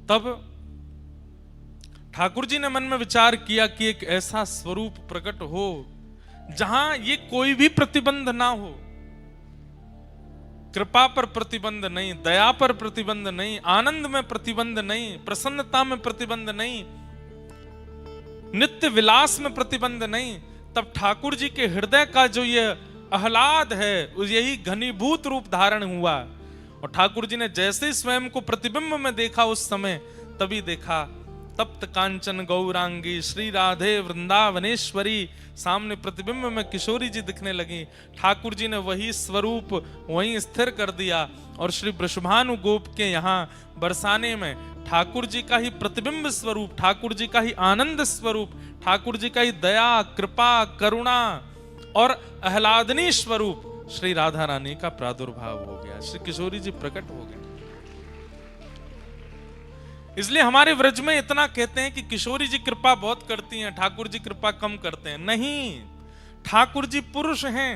तब ठाकुर जी ने मन में विचार किया कि एक ऐसा स्वरूप प्रकट हो जहां ये कोई भी प्रतिबंध ना हो, कृपा पर प्रतिबंध नहीं, दया पर प्रतिबंध नहीं, आनंद में प्रतिबंध नहीं, प्रसन्नता में प्रतिबंध नहीं, नित्य विलास में प्रतिबंध नहीं। तब ठाकुर जी के हृदय का जो ये आह्लाद है यही घनीभूत रूप धारण हुआ। और ठाकुर जी ने जैसे स्वयं को प्रतिबिंब में देखा उस समय, तभी देखा तप्त कांचन गौरांगी श्री राधे वृंदावनेश्वरी, सामने प्रतिबिंब में किशोरी जी दिखने लगी। ठाकुर जी ने वही स्वरूप वहीं स्थिर कर दिया और श्री वृषभानु गोप के यहाँ बरसाने में ठाकुर जी का ही प्रतिबिंब स्वरूप, ठाकुर जी का ही आनंद स्वरूप, ठाकुर जी का ही दया कृपा करुणा और आह्लादनी स्वरूप श्री राधा रानी का प्रादुर्भाव हो गया, श्री किशोरी जी प्रकट हो गए। इसलिए हमारे व्रज में इतना कहते हैं कि किशोरी जी कृपा बहुत करती हैं, ठाकुर जी कृपा कम करते हैं। नहीं, ठाकुर जी पुरुष हैं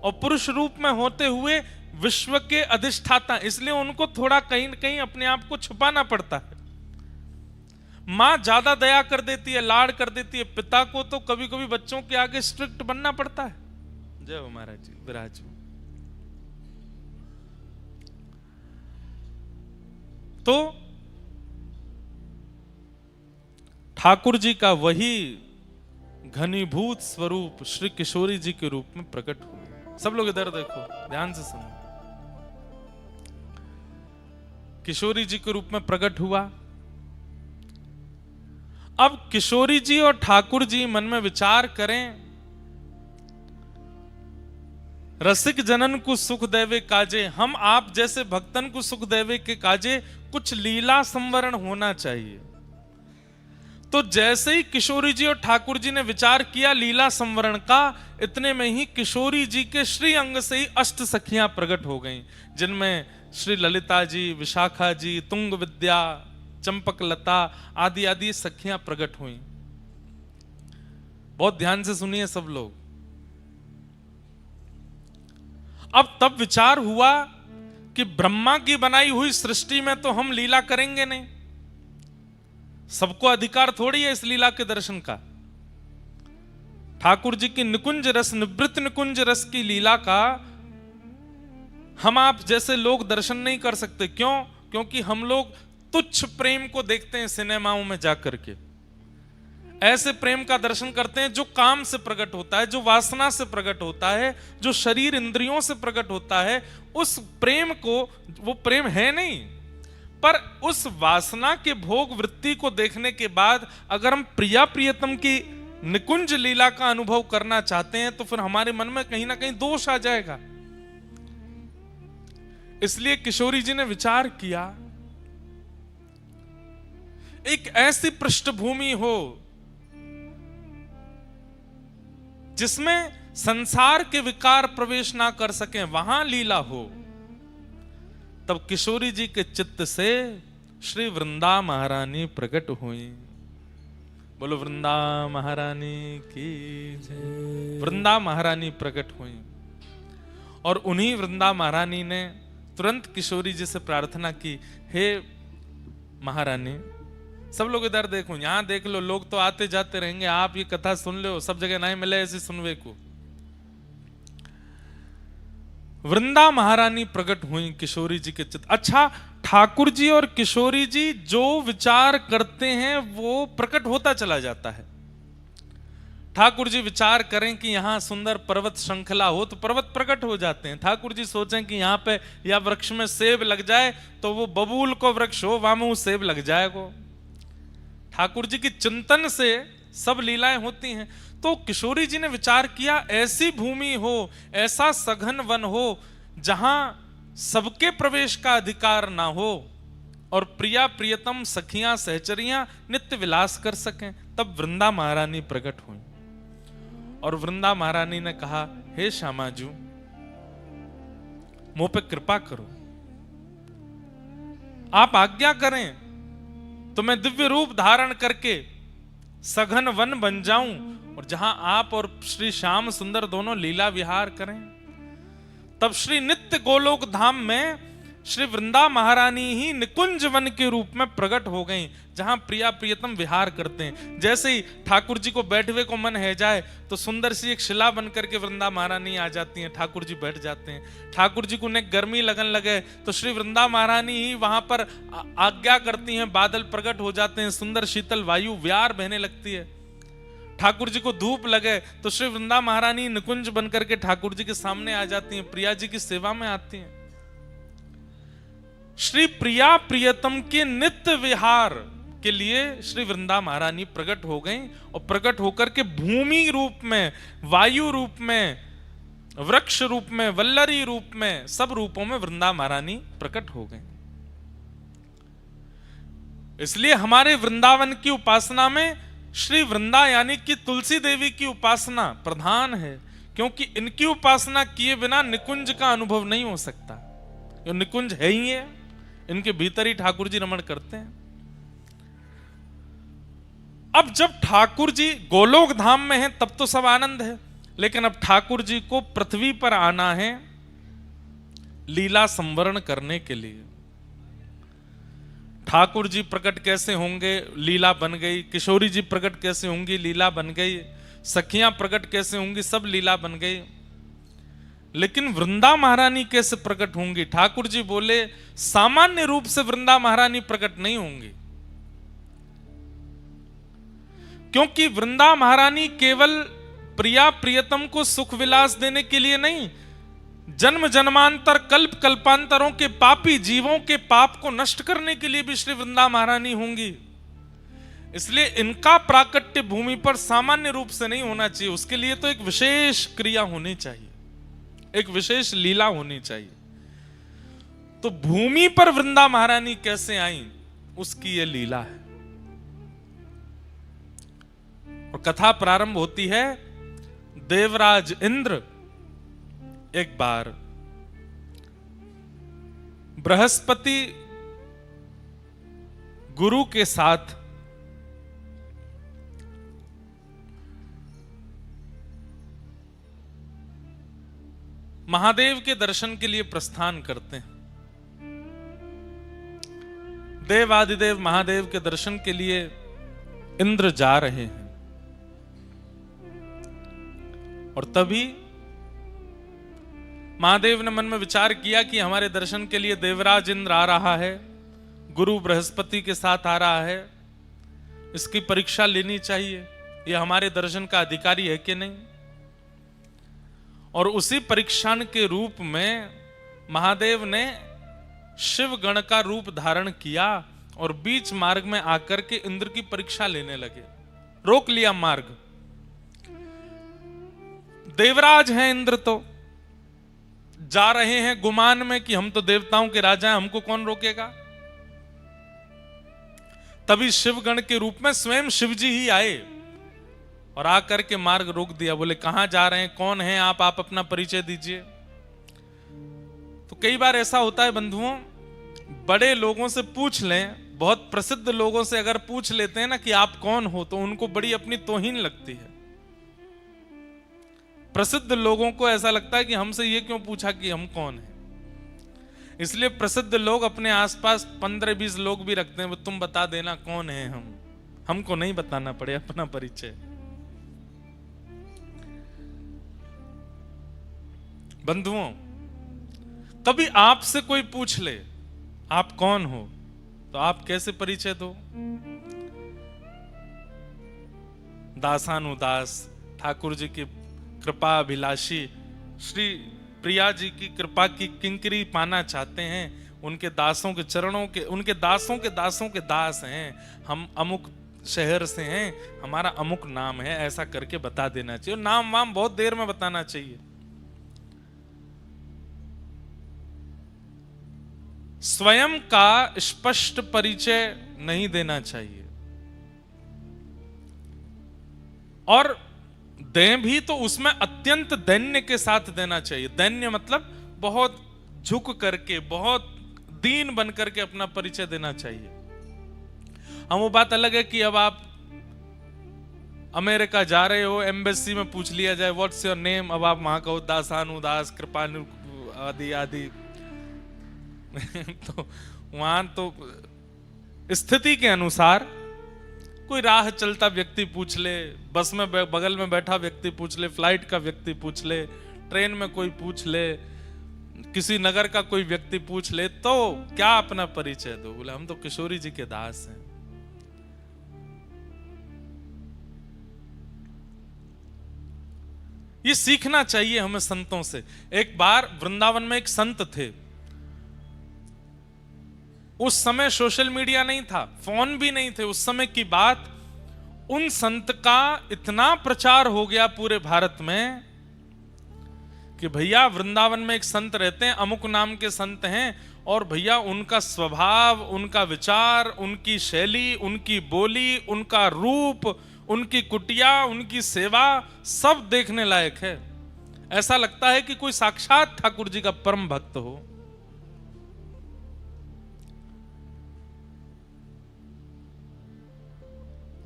और पुरुष रूप में होते हुए विश्व के अधिष्ठाता, इसलिए उनको थोड़ा कहीं न कहीं अपने आप को छुपाना पड़ता है। मां ज्यादा दया कर देती है, लाड़ कर देती है, पिता को तो कभी कभी बच्चों के आगे स्ट्रिक्ट बनना पड़ता है। जय हो महाराज जी, विराज। तो ठाकुर जी का वही घनीभूत स्वरूप श्री किशोरी जी के रूप में प्रकट हुआ। सब लोग इधर देखो, ध्यान से सुनो। किशोरी जी के रूप में प्रकट हुआ। अब किशोरी जी और ठाकुर जी मन में विचार करें, रसिक जनन को सुख देवे काजे, हम आप जैसे भक्तन को सुख देवे के काजे कुछ लीला संवरण होना चाहिए। तो जैसे ही किशोरी जी और ठाकुर जी ने विचार किया लीला संवरण का, इतने में ही किशोरी जी के श्री अंग से ही अष्ट सखियां प्रकट हो गईं, जिनमें श्री ललिता जी, विशाखा जी, तुंग विद्या, चंपक लता आदि आदि सखियां प्रकट हुई। बहुत ध्यान से सुनिए सब लोग। अब तब विचार हुआ कि ब्रह्मा की बनाई हुई सृष्टि में तो हम लीला करेंगे नहीं, सबको अधिकार थोड़ी है इस लीला के दर्शन का। ठाकुर जी की निकुंज रस, निवृत्त निकुंज रस की लीला का हम आप जैसे लोग दर्शन नहीं कर सकते। क्यों? क्योंकि हम लोग तुच्छ प्रेम को देखते हैं सिनेमाओं में जाकर के, ऐसे प्रेम का दर्शन करते हैं जो काम से प्रकट होता है, जो वासना से प्रकट होता है, जो शरीर इंद्रियों से प्रकट होता है। उस प्रेम को, वो प्रेम है नहीं, पर उस वासना के भोग वृत्ति को देखने के बाद अगर हम प्रिया प्रियतम की निकुंज लीला का अनुभव करना चाहते हैं तो फिर हमारे मन में कहीं ना कहीं दोष आ जाएगा। इसलिए किशोरी जी ने विचार किया, एक ऐसी पृष्ठभूमि हो जिसमें संसार के विकार प्रवेश ना कर सकें, वहां लीला हो। तब किशोरी जी के चित्त से श्री वृंदा महारानी प्रकट हुई। बोलो वृंदा महारानी की जय। वृंदा महारानी प्रकट हुई और उन्हीं वृंदा महारानी ने तुरंत किशोरी जी से प्रार्थना की, हे महारानी, सब लोग इधर देखो, यहां देख लो, लोग तो आते जाते रहेंगे, आप ये कथा सुन लो, सब जगह नहीं मिले ऐसे सुनवे को। वृंदा महारानी प्रकट हुई किशोरी जी के चित्त। अच्छा, ठाकुर जी और किशोरी जी जो विचार करते हैं वो प्रकट होता चला जाता है। ठाकुर जी विचार करें कि यहाँ सुंदर पर्वत श्रृंखला हो तो पर्वत प्रकट हो जाते हैं। ठाकुर जी सोचें कि यहाँ पे या वृक्ष में सेब लग जाए तो वो बबूल को वृक्ष हो, वहां में सेब लग जाएगा। ठाकुर जी की चिंतन से सब लीलाएं होती हैं। तो किशोरी जी ने विचार किया, ऐसी भूमि हो, ऐसा सघन वन हो जहां सबके प्रवेश का अधिकार ना हो और प्रिया प्रियतम सखियां सहचरियां नित्य विलास कर सकें। तब वृंदा महारानी प्रकट हुई और वृंदा महारानी ने कहा, हे श्यामाजू, मुझ पे कृपा करो, आप आज्ञा करें तो मैं दिव्य रूप धारण करके सघन वन बन जाऊं और जहां आप और श्री श्याम सुंदर दोनों लीला विहार करें। तब श्री नित्य गोलोक धाम में श्री वृंदा महारानी ही निकुंज वन के रूप में प्रकट हो गई, जहां प्रिया प्रियतम विहार करते हैं। जैसे ही ठाकुर जी को बैठवे को मन है जाए तो सुंदर सी एक शिला बन करके वृंदा महारानी आ जाती हैं, ठाकुर जी बैठ जाते हैं। ठाकुर जी को उन्हें गर्मी लगन लगे तो श्री वृंदा महारानी ही वहां पर आज्ञा करती हैं, बादल प्रकट हो जाते हैं, सुंदर शीतल वायु व्यार बहने लगती है। ठाकुर जी को धूप लगे तो श्री वृंदा महारानी निकुंज बन करके ठाकुर जी के सामने आ जाती हैं, प्रिया जी की सेवा में आती हैं। श्री प्रिया प्रियतम के नित्य विहार के लिए श्री वृंदा महारानी प्रकट हो गई और प्रकट होकर के भूमि रूप में, वायु रूप में, वृक्ष रूप में, वल्लरी रूप में, सब रूपों में वृंदा महारानी प्रकट हो गई। इसलिए हमारे वृंदावन की उपासना में श्री वृंदा यानी कि तुलसी देवी की उपासना प्रधान है, क्योंकि इनकी उपासना किए बिना निकुंज का अनुभव नहीं हो सकता। ये निकुंज है ही है, इनके भीतर ही ठाकुर जी रमण करते हैं। अब जब ठाकुर जी गोलोक धाम में हैं तब तो सब आनंद है, लेकिन अब ठाकुर जी को पृथ्वी पर आना है लीला संवरण करने के लिए। ठाकुर जी प्रकट कैसे होंगे, लीला बन गई। किशोरी जी प्रकट कैसे होंगी, लीला बन गई। सखियां प्रकट कैसे होंगी, सब लीला बन गई। लेकिन वृंदा महारानी कैसे प्रकट होंगी? ठाकुर जी बोले सामान्य रूप से वृंदा महारानी प्रकट नहीं होंगी, क्योंकि वृंदा महारानी केवल प्रिया प्रियतम को सुख विलास देने के लिए नहीं, जन्म जन्मांतर कल्प कल्पांतरों के पापी जीवों के पाप को नष्ट करने के लिए भी श्री वृंदा महारानी होंगी। इसलिए इनका प्राकट्य भूमि पर सामान्य रूप से नहीं होना चाहिए, उसके लिए तो एक विशेष क्रिया होनी चाहिए, एक विशेष लीला होनी चाहिए। तो भूमि पर वृंदा महारानी कैसे आई, उसकी यह लीला है। और कथा प्रारंभ होती है, देवराज इंद्र एक बार बृहस्पति गुरु के साथ महादेव के दर्शन के लिए प्रस्थान करते हैं। देवादिदेव महादेव के दर्शन के लिए इंद्र जा रहे हैं और तभी महादेव ने मन में विचार किया कि हमारे दर्शन के लिए देवराज इंद्र आ रहा है, गुरु बृहस्पति के साथ आ रहा है, इसकी परीक्षा लेनी चाहिए, ये हमारे दर्शन का अधिकारी है कि नहीं। और उसी परीक्षण के रूप में महादेव ने शिव गण का रूप धारण किया और बीच मार्ग में आकर के इंद्र की परीक्षा लेने लगे, रोक लिया मार्ग। देवराज हैं इंद्र, तो जा रहे हैं गुमान में कि हम तो देवताओं के राजा हैं, हमको कौन रोकेगा। तभी शिवगण के रूप में स्वयं शिवजी ही आए और आकर के मार्ग रोक दिया। बोले कहां जा रहे हैं, कौन हैं आप अपना परिचय दीजिए। तो कई बार ऐसा होता है बंधुओं, बड़े लोगों से पूछ लें, बहुत प्रसिद्ध लोगों से अगर पूछ लेते हैं ना कि आप कौन हो, तो उनको बड़ी अपनी तौहीन लगती है। प्रसिद्ध लोगों को ऐसा लगता है कि हमसे ये क्यों पूछा कि हम कौन हैं। इसलिए प्रसिद्ध लोग अपने आसपास 15-20 लोग भी रखते हैं, वो तुम बता देना कौन है हम, हमको नहीं बताना पड़े अपना परिचय। बंधुओं, कभी आपसे कोई पूछ ले आप कौन हो, तो आप कैसे परिचय दो? दासानुदास, ठाकुर जी की कृपा अभिलाषी, श्री प्रिया जी की कृपा की किंकरी पाना चाहते हैं, उनके दासों के चरणों के, उनके दासों के दासों के दास हैं, हम अमुक शहर से हैं, हमारा अमुक नाम है, ऐसा करके बता देना चाहिए। और नाम वाम बहुत देर में बताना चाहिए। स्वयं का स्पष्ट परिचय नहीं देना चाहिए, और दें भी तो उसमें अत्यंत दैन्य के साथ देना चाहिए। दैन्य मतलब बहुत झुक करके, बहुत दीन बन करके अपना परिचय देना चाहिए। हम वो बात अलग है कि अब आप अमेरिका जा रहे हो, एम्बेसी में पूछ लिया जाए व्हाट्स योर नेम, अब आप वहां कहो दासानुदास कृपानु आदि आदि, तो वहां तो स्थिति के अनुसार कोई राह चलता व्यक्ति पूछ ले, बस में बगल में बैठा व्यक्ति पूछ ले, फ्लाइट का व्यक्ति पूछ ले, ट्रेन में कोई पूछ ले, किसी नगर का कोई व्यक्ति पूछ ले, तो क्या अपना परिचय दो? बोले हम तो किशोरी जी के दास हैं। ये सीखना चाहिए हमें संतों से। एक बार वृंदावन में एक संत थे। उस समय सोशल मीडिया नहीं था, फोन भी नहीं थे। उस समय की बात, उन संत का इतना प्रचार हो गया पूरे भारत में कि भैया वृंदावन में एक संत रहते हैं, अमुक नाम के संत हैं, और भैया उनका स्वभाव, उनका विचार, उनकी शैली, उनकी बोली, उनका रूप, उनकी कुटिया, उनकी सेवा, सब देखने लायक है। ऐसा लगता है कि कोई साक्षात ठाकुर जी का परम भक्त हो।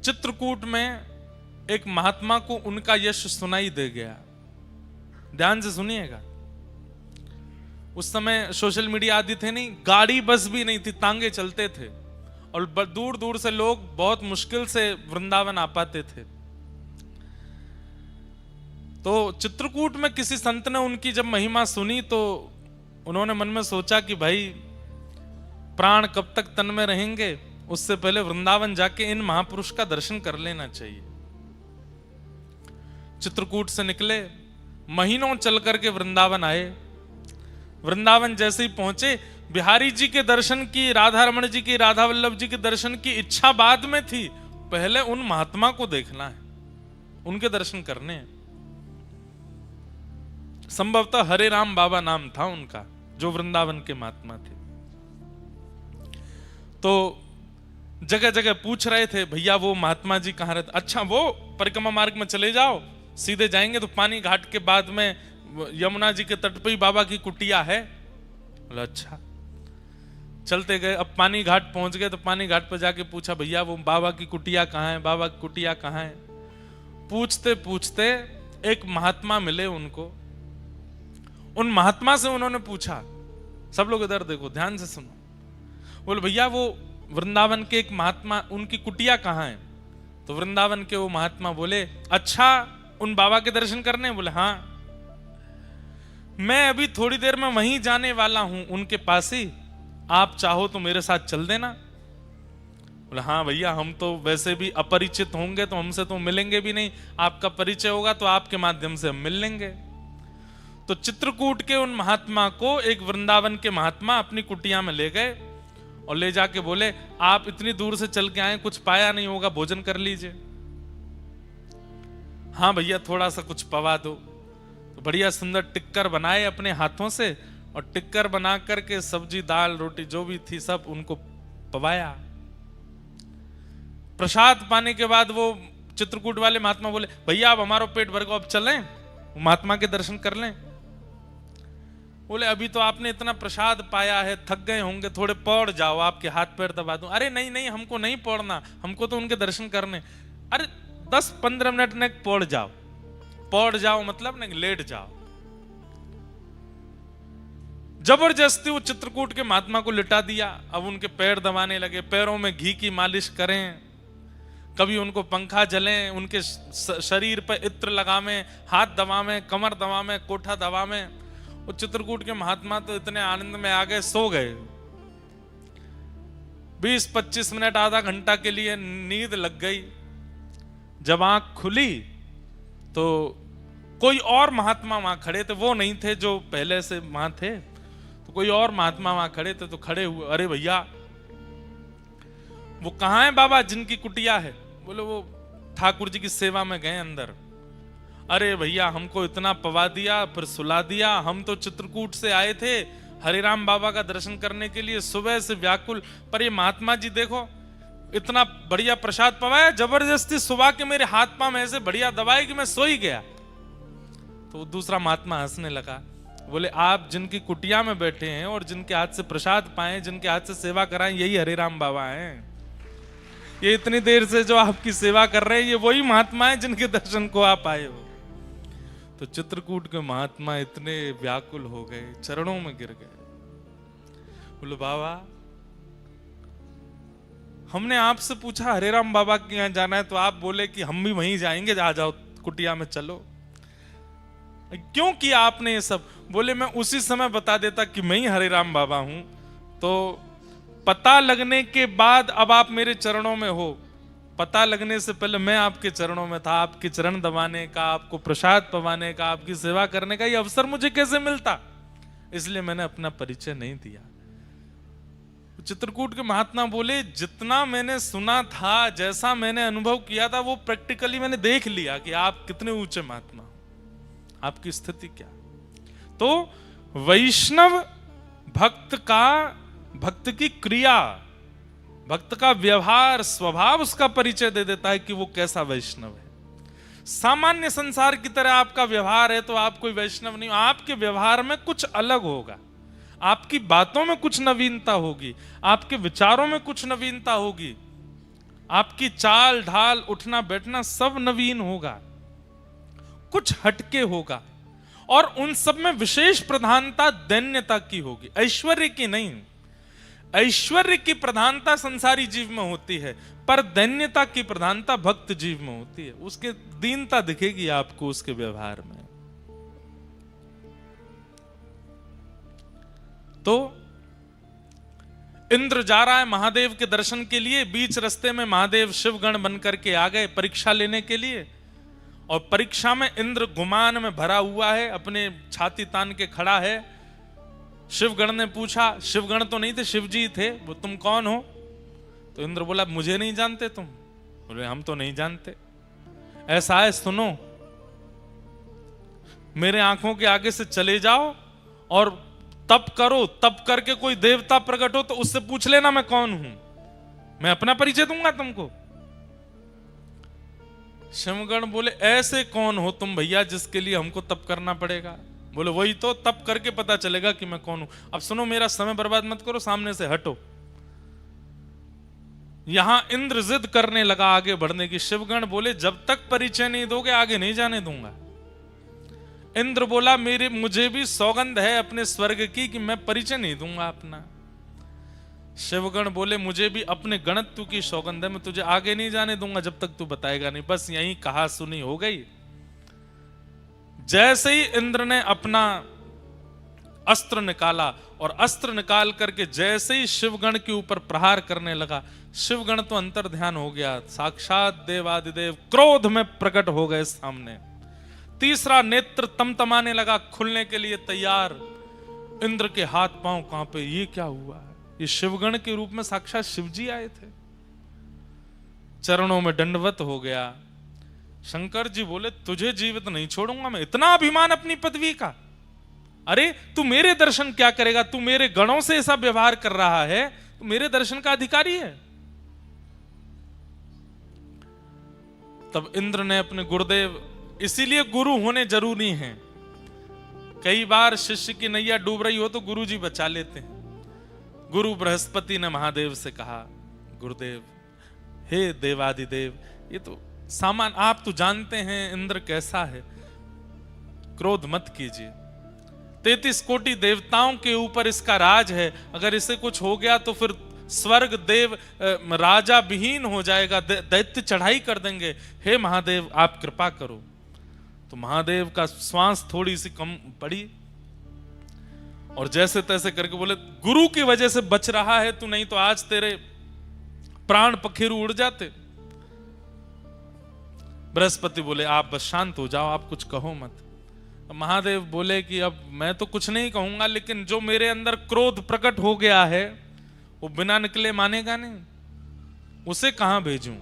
चित्रकूट में एक महात्मा को उनका यश सुनाई दे गया। ध्यान से सुनिएगा। उस समय सोशल मीडिया आदि थे नहीं, गाड़ी बस भी नहीं थी, तांगे चलते थे, और दूर दूर से लोग बहुत मुश्किल से वृंदावन आ पाते थे। तो चित्रकूट में किसी संत ने उनकी जब महिमा सुनी तो उन्होंने मन में सोचा कि भाई प्राण कब तक तन में रहेंगे, उससे पहले वृंदावन जाके इन महापुरुष का दर्शन कर लेना चाहिए। चित्रकूट से निकले, महीनों चल करके वृंदावन आए। वृंदावन जैसे ही पहुंचे, बिहारी जी के दर्शन की, राधा रमण जी की, राधा वल्लभ जी के दर्शन की इच्छा बाद में थी, पहले उन महात्मा को देखना है, उनके दर्शन करने हैं। संभवतः हरे राम बाबा नाम था उनका, जो वृंदावन के महात्मा थे। तो जगह जगह पूछ रहे थे, भैया वो महात्मा जी कहाँ रहते? अच्छा, वो परिक्रमा मार्ग में चले जाओ, सीधे जाएंगे तो पानी घाट के बाद में यमुना जी के तट पे ही बाबा की कुटिया है। बोला अच्छा। चलते गए, अब पानी घाट पहुंच गए तो पानी घाट पर जाके पूछा, भैया वो बाबा की कुटिया कहाँ है? बाबा की कुटिया कहाँ है? पूछते पूछते एक महात्मा मिले उनको। उन महात्मा से उन्होंने पूछा, सब लोग इधर देखो, ध्यान से सुनो। बोले भैया वो वृंदावन के एक महात्मा, उनकी कुटिया कहाँ है? तो वृंदावन के वो महात्मा बोले, अच्छा उन बाबा के दर्शन करने? बोले हाँ, मैं अभी थोड़ी देर में वहीं जाने वाला हूं, उनके पास ही, आप चाहो तो मेरे साथ चल देना। बोले हाँ भैया, हम तो वैसे भी अपरिचित होंगे तो हमसे तो मिलेंगे भी नहीं, आपका परिचय होगा तो आपके माध्यम से हम मिल लेंगे। तो चित्रकूट के उन महात्मा को एक वृंदावन के महात्मा अपनी कुटिया में ले गए और ले जाके बोले, आप इतनी दूर से चल के आए, कुछ पाया नहीं होगा, भोजन कर लीजिए। हाँ भैया, थोड़ा सा कुछ पवा दो। तो बढ़िया सुंदर टिक्कर बनाए अपने हाथों से, और टिक्कर बना करके सब्जी दाल रोटी जो भी थी सब उनको पवाया। प्रसाद पाने के बाद वो चित्रकूट वाले महात्मा बोले, भैया आप हमारा पेट भर को अब चलें, महात्मा के दर्शन कर लें। बोले अभी तो आपने इतना प्रसाद पाया है, थक गए होंगे, थोड़े पौड़ जाओ, आपके हाथ पैर दबा दूं। अरे नहीं नहीं, हमको नहीं पौड़ना, हमको तो उनके दर्शन करने। अरे 10-15 मिनट ने पौड़ जाओ। पौड़ जाओ मतलब नहीं, लेट जाओ। जबरदस्ती वो चित्रकूट के महात्मा को लिटा दिया। अब उनके पैर दबाने लगे, पैरों में घी की मालिश करें, कभी उनको पंखा जलें, उनके शरीर पर इत्र लगावें, हाथ दबावें, कमर दबावें, कोठा दबावें। वो चित्रकूट के महात्मा तो इतने आनंद में आ गए, सो गए। 20-25 मिनट, आधा घंटा के लिए नींद लग गई। जब आंख खुली तो कोई और महात्मा वहां खड़े थे, वो नहीं थे जो पहले से वहां थे। तो कोई और महात्मा वहां खड़े थे। तो खड़े हुए, अरे भैया वो कहाँ है बाबा जिनकी कुटिया है? बोले वो ठाकुर जी की सेवा में गए अंदर। अरे भैया, हमको इतना पवा दिया, फिर सुला दिया, हम तो चित्रकूट से आए थे हरिराम बाबा का दर्शन करने के लिए, सुबह से व्याकुल, पर ये महात्मा जी देखो इतना बढ़िया प्रसाद पवाया, जबरदस्ती सुबह के मेरे हाथ पांव ऐसे बढ़िया दबाए कि मैं सो ही गया। तो दूसरा महात्मा हंसने लगा। बोले आप जिनकी कुटिया में बैठे हैं और जिनके हाथ से प्रसाद पाए, जिनके हाथ से सेवा कराएं, यही हरिराम बाबा हैं। ये इतनी देर से जो आपकी सेवा कर रहे हैं, ये वही महात्मा है जिनके दर्शन को आप आए हो। तो चित्रकूट के महात्मा इतने व्याकुल हो गए, चरणों में गिर गए। बोले बाबा हमने आपसे पूछा हरे राम बाबा के यहाँ जाना है तो आप बोले कि हम भी वहीं जाएंगे, आ जाओ कुटिया में चलो, क्यों किया आपने ये सब? बोले मैं उसी समय बता देता कि मैं ही हरे राम बाबा हूं, तो पता लगने के बाद अब आप मेरे चरणों में हो, पता लगने से पहले मैं आपके चरणों में था, आपके चरण दबाने का, आपको प्रसाद पवाने का, आपकी सेवा करने का ये अवसर मुझे कैसे मिलता? इसलिए मैंने अपना परिचय नहीं दिया। चित्रकूट के महात्मा बोले जितना मैंने सुना था, जैसा मैंने अनुभव किया था, वो प्रैक्टिकली मैंने देख लिया कि आप कितने ऊंचे महात्मा, आपकी स्थिति क्या। तो वैष्णव भक्त की क्रिया, भक्त का व्यवहार, स्वभाव उसका परिचय दे देता है कि वो कैसा वैष्णव है। सामान्य संसार की तरह आपका व्यवहार है तो आप कोई वैष्णव नहीं, आपके व्यवहार में कुछ अलग होगा, आपकी बातों में कुछ नवीनता होगी, आपके विचारों में कुछ नवीनता होगी, आपकी चाल ढाल उठना बैठना सब नवीन होगा, कुछ हटके होगा, और उन सब में विशेष प्रधानता दैन्यता की होगी, ऐश्वर्य की नहीं। ऐश्वर्य की प्रधानता संसारी जीव में होती है, पर दैन्यता की प्रधानता भक्त जीव में होती है। उसके दीनता दिखेगी आपको उसके व्यवहार में। तो इंद्र जा रहा है महादेव के दर्शन के लिए, बीच रास्ते में महादेव शिवगण बनकर के आ गए परीक्षा लेने के लिए, और परीक्षा में इंद्र गुमान में भरा हुआ है, अपने छाती तान के खड़ा है। शिवगण ने पूछा, शिवगण तो नहीं थे, शिवजी थे, वो तुम कौन हो? तो इंद्र बोला मुझे नहीं जानते तुम? बोले हम तो नहीं जानते। ऐसा है सुनो, मेरे आंखों के आगे से चले जाओ और तप करो, तप करके कोई देवता प्रकट हो तो उससे पूछ लेना मैं कौन हूं, मैं अपना परिचय दूंगा तुमको। शिवगण बोले ऐसे कौन हो तुम भैया जिसके लिए हमको तप करना पड़ेगा? बोले वही तो, तप करके पता चलेगा कि मैं कौन हूं। अब सुनो, मेरा समय बर्बाद मत करो, सामने से हटो। यहां इंद्र जिद करने लगा आगे बढ़ने की। शिवगण बोले जब तक परिचय नहीं दोगे आगे नहीं जाने दूंगा। इंद्र बोला मुझे भी सौगंध है अपने स्वर्ग की कि मैं परिचय नहीं दूंगा अपना। शिवगण बोले मुझे भी अपने गणत्व की सौगंध है, मैं तुझे आगे नहीं जाने दूंगा जब तक तू बताएगा नहीं। बस यही कहा सुनी हो गई। जैसे ही इंद्र ने अपना अस्त्र निकाला और अस्त्र निकाल करके जैसे ही शिवगण के ऊपर प्रहार करने लगा, शिवगण तो अंतर ध्यान हो गया, साक्षात देवादिदेव क्रोध में प्रकट हो गए सामने। तीसरा नेत्र तमतमाने लगा, खुलने के लिए तैयार। इंद्र के हाथ पांव कांपे, ये क्या हुआ? ये शिवगण के रूप में साक्षात शिवजी आए थे। चरणों में दंडवत हो गया। शंकर जी बोले तुझे जीवित नहीं छोड़ूंगा मैं, इतना अभिमान अपनी पदवी का? अरे तू मेरे दर्शन क्या करेगा? तू मेरे गणों से ऐसा व्यवहार कर रहा है, तू मेरे दर्शन का अधिकारी है। तब इंद्र ने अपने गुरुदेव, इसीलिए गुरु होने जरूरी हैं। कई बार शिष्य की नैया डूब रही हो तो गुरु जी बचा लेते हैं। गुरु बृहस्पति ने महादेव से कहा, गुरुदेव हे देवादिदेव, ये तो सामान, आप तो जानते हैं इंद्र कैसा है, क्रोध मत कीजिए। 33 कोटि देवताओं के ऊपर इसका राज है, अगर इसे कुछ हो गया तो फिर स्वर्ग देव राजा विहीन हो जाएगा, दैत्य चढ़ाई कर देंगे। हे महादेव आप कृपा करो। तो महादेव का श्वास थोड़ी सी कम पड़ी और जैसे तैसे करके बोले गुरु की वजह से बच रहा है तू, नहीं तो आज तेरे प्राण पखेरु उड़ जाते। बृहस्पति बोले आप बस शांत हो जाओ, आप कुछ कहो मत। महादेव बोले कि अब मैं तो कुछ नहीं कहूंगा, लेकिन जो मेरे अंदर क्रोध प्रकट हो गया है वो बिना निकले मानेगा नहीं, उसे कहां भेजूं?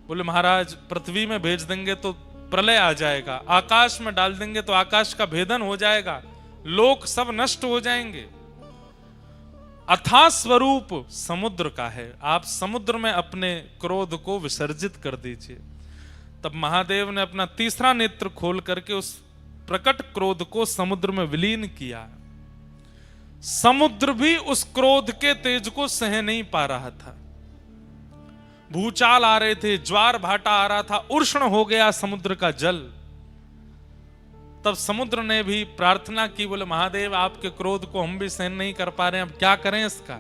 बोले महाराज पृथ्वी में भेज देंगे तो प्रलय आ जाएगा, आकाश में डाल देंगे तो आकाश का भेदन हो जाएगा, लोक सब नष्ट हो जाएंगे। अथाह स्वरूप समुद्र का है, आप समुद्र में अपने क्रोध को विसर्जित कर दीजिए। तब महादेव ने अपना तीसरा नेत्र खोल करके उस प्रकट क्रोध को समुद्र में विलीन किया। समुद्र भी उस क्रोध के तेज को सह नहीं पा रहा था। भूचाल आ रहे थे, ज्वार भाटा आ रहा था, उष्ण हो गया समुद्र का जल। तब समुद्र ने भी प्रार्थना की, बोले महादेव आपके क्रोध को हम भी सहन नहीं कर पा रहे हैं, अब क्या करें इसका।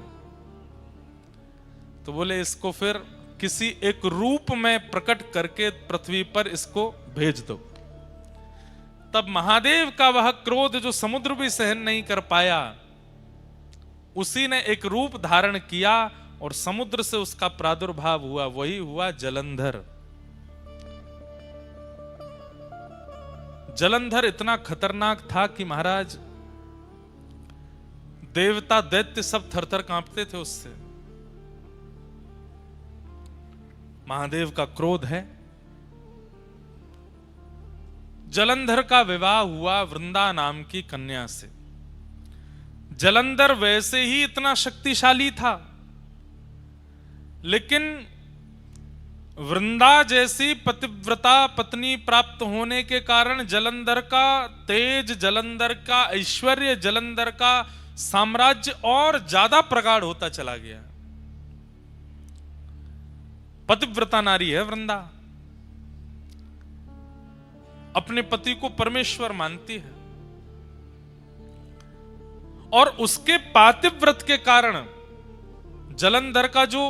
तो बोले इसको फिर किसी एक रूप में प्रकट करके पृथ्वी पर इसको भेज दो। तब महादेव का वह क्रोध जो समुद्र भी सहन नहीं कर पाया, उसी ने एक रूप धारण किया और समुद्र से उसका प्रादुर्भाव हुआ, वही हुआ जलंधर। जलंधर इतना खतरनाक था कि महाराज देवता दैत्य सब थरथर कांपते थे उससे। महादेव का क्रोध है। जलंधर का विवाह हुआ वृंदा नाम की कन्या से। जलंधर वैसे ही इतना शक्तिशाली था, लेकिन वृंदा जैसी पतिव्रता पत्नी प्राप्त होने के कारण जलंधर का तेज, जलंधर का ऐश्वर्य, जलंधर का साम्राज्य और ज्यादा प्रगाढ़ होता चला गया। पतिव्रता नारी है वृंदा, अपने पति को परमेश्वर मानती है, और उसके पातिव्रत के कारण जलंधर का जो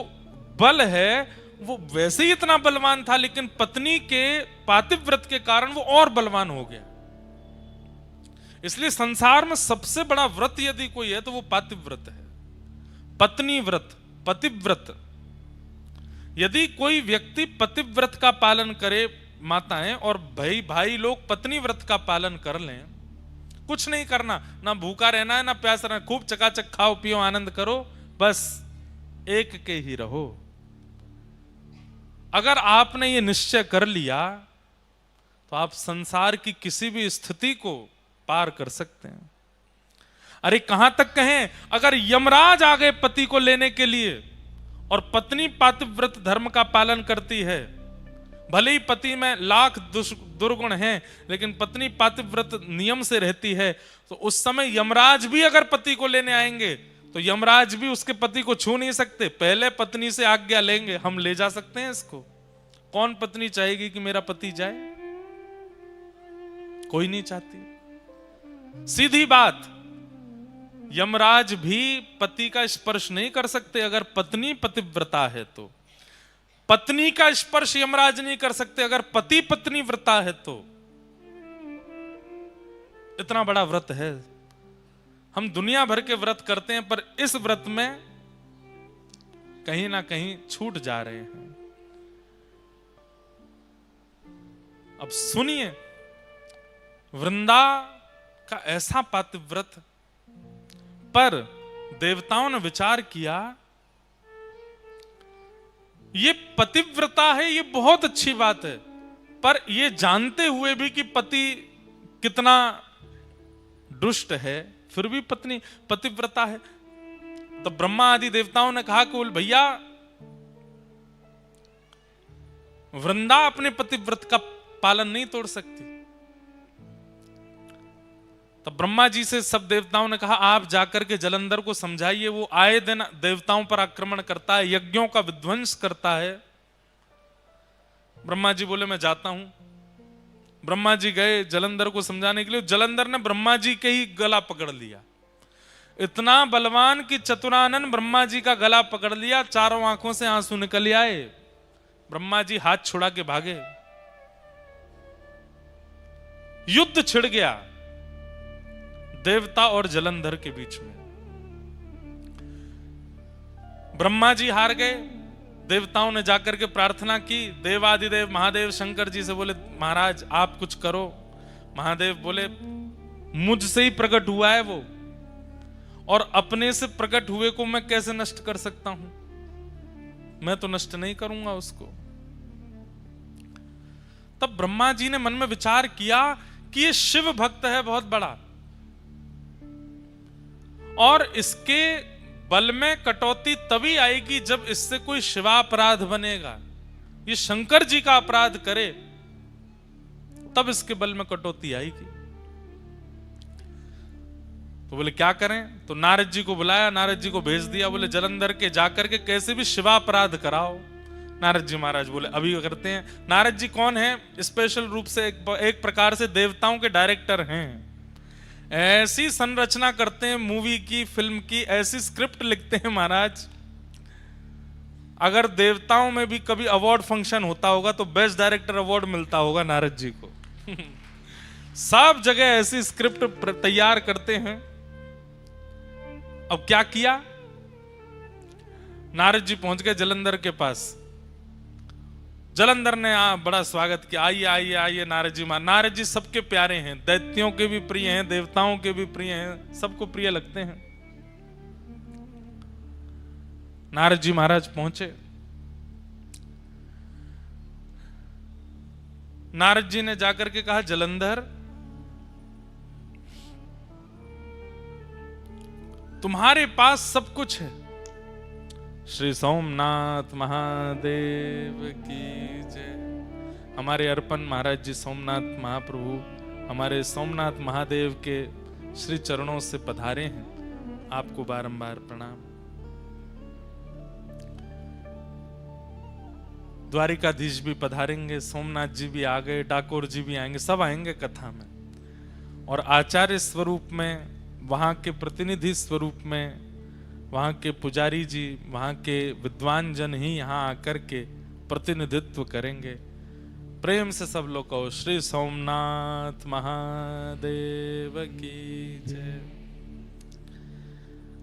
बल है वो वैसे ही इतना बलवान था, लेकिन पत्नी के पातिव्रत के कारण वो और बलवान हो गया। इसलिए संसार में सबसे बड़ा व्रत यदि कोई है तो वो पातिव्रत है, पत्नी व्रत, पतिव्रत। यदि कोई व्यक्ति पतिव्रत का पालन करे, माताएं और भाई लोग पत्नी व्रत का पालन कर लें, कुछ नहीं करना, ना भूखा रहना है ना प्यास रहना, खूब चकाचक खाओ पियो आनंद करो, बस एक के ही रहो। अगर आपने ये निश्चय कर लिया तो आप संसार की किसी भी स्थिति को पार कर सकते हैं। अरे कहां तक कहें, अगर यमराज आ गए पति को लेने के लिए और पत्नी पातिव्रत धर्म का पालन करती है, भले ही पति में लाख दुर्गुण हैं, लेकिन पत्नी पातिव्रत नियम से रहती है, तो उस समय यमराज भी अगर पति को लेने आएंगे तो यमराज भी उसके पति को छू नहीं सकते, पहले पत्नी से आज्ञा लेंगे, हम ले जा सकते हैं इसको। कौन पत्नी चाहेगी कि मेरा पति जाए? कोई नहीं चाहती। सीधी बात, यमराज भी पति का स्पर्श नहीं कर सकते अगर पत्नी पतिव्रता है तो। पत्नी का स्पर्श यमराज नहीं कर सकते अगर पति पत्नी व्रता है तो। इतना बड़ा व्रत है। हम दुनिया भर के व्रत करते हैं, पर इस व्रत में कहीं ना कहीं छूट जा रहे हैं। अब सुनिए, वृंदा का ऐसा पातिव्रत, पर देवताओं ने विचार किया ये पतिव्रता है, ये बहुत अच्छी बात है, पर ये जानते हुए भी कि पति कितना दुष्ट है, फिर भी पत्नी पतिव्रता है। तो ब्रह्मा आदि देवताओं ने कहा कि भैया वृंदा अपने पतिव्रत का पालन नहीं तोड़ सकती। तब ब्रह्मा जी से सब देवताओं ने कहा आप जाकर के जलंधर को समझाइए, वो आए दिन देवताओं पर आक्रमण करता है, यज्ञों का विध्वंस करता है। ब्रह्मा जी बोले मैं जाता हूं। ब्रह्मा जी गए जलंधर को समझाने के लिए। जलंधर ने ब्रह्मा जी के ही गला पकड़ लिया, इतना बलवान कि चतुरानन ब्रह्मा जी का गला पकड़ लिया, चारों आंखों से आंसू निकल आए। ब्रह्मा जी हाथ छुड़ा के भागे, युद्ध छिड़ गया देवता और जलंधर के बीच में। ब्रह्मा जी हार गए। देवताओं ने जाकर के प्रार्थना की, देवादिदेव महादेव शंकर जी से बोले महाराज आप कुछ करो। महादेव बोले मुझसे ही प्रकट हुआ है वो, और अपने से प्रकट हुए को मैं कैसे नष्ट कर सकता हूं? मैं तो नष्ट नहीं करूंगा उसको। तब ब्रह्मा जी ने मन में विचार किया कि ये शिव भक्त है बहुत बड़ा, और इसके बल में कटौती तभी आएगी जब इससे कोई शिवापराध बनेगा। ये शंकर जी का अपराध करे तब इसके बल में कटौती आएगी। तो बोले क्या करें? तो नारद जी को बुलाया, नारद जी को भेज दिया, बोले जलंधर के जाकर के कैसे भी शिवापराध कराओ। नारद जी महाराज बोले अभी करते हैं। नारद जी कौन है? स्पेशल रूप से एक प्रकार से देवताओं के डायरेक्टर हैं। ऐसी संरचना करते हैं मूवी की, फिल्म की, ऐसी स्क्रिप्ट लिखते हैं महाराज। अगर देवताओं में भी कभी अवार्ड फंक्शन होता होगा तो बेस्ट डायरेक्टर अवार्ड मिलता होगा नारद जी को। सब जगह ऐसी स्क्रिप्ट तैयार करते हैं। अब क्या किया? नारद जी पहुंच गए जलंधर के पास। जलंधर ने बड़ा स्वागत किया, आइए आइए आइए नारद जी। नारद जी सबके प्यारे हैं, दैत्यों के भी प्रिय हैं, देवताओं के भी प्रिय हैं, सबको प्रिय लगते हैं। नारद जी महाराज पहुंचे। नारद जी ने जाकर के कहा, जलंधर तुम्हारे पास सब कुछ है। श्री सोमनाथ महादेव की जय। हमारे अर्पण महाराज जी सोमनाथ महाप्रभु हमारे सोमनाथ महादेव के श्री चरणों से पधारे हैं, आपको बारंबार प्रणाम। द्वारिकाधीश भी पधारेंगे, सोमनाथ जी भी आ गए, डाकोर जी भी आएंगे, सब आएंगे कथा में। और आचार्य स्वरूप में, वहां के प्रतिनिधि स्वरूप में, वहां के पुजारी जी, वहां के विद्वान जन ही यहां आकर के प्रतिनिधित्व करेंगे। प्रेम से सब लोग कहो, श्री सोमनाथ महादेव की जय।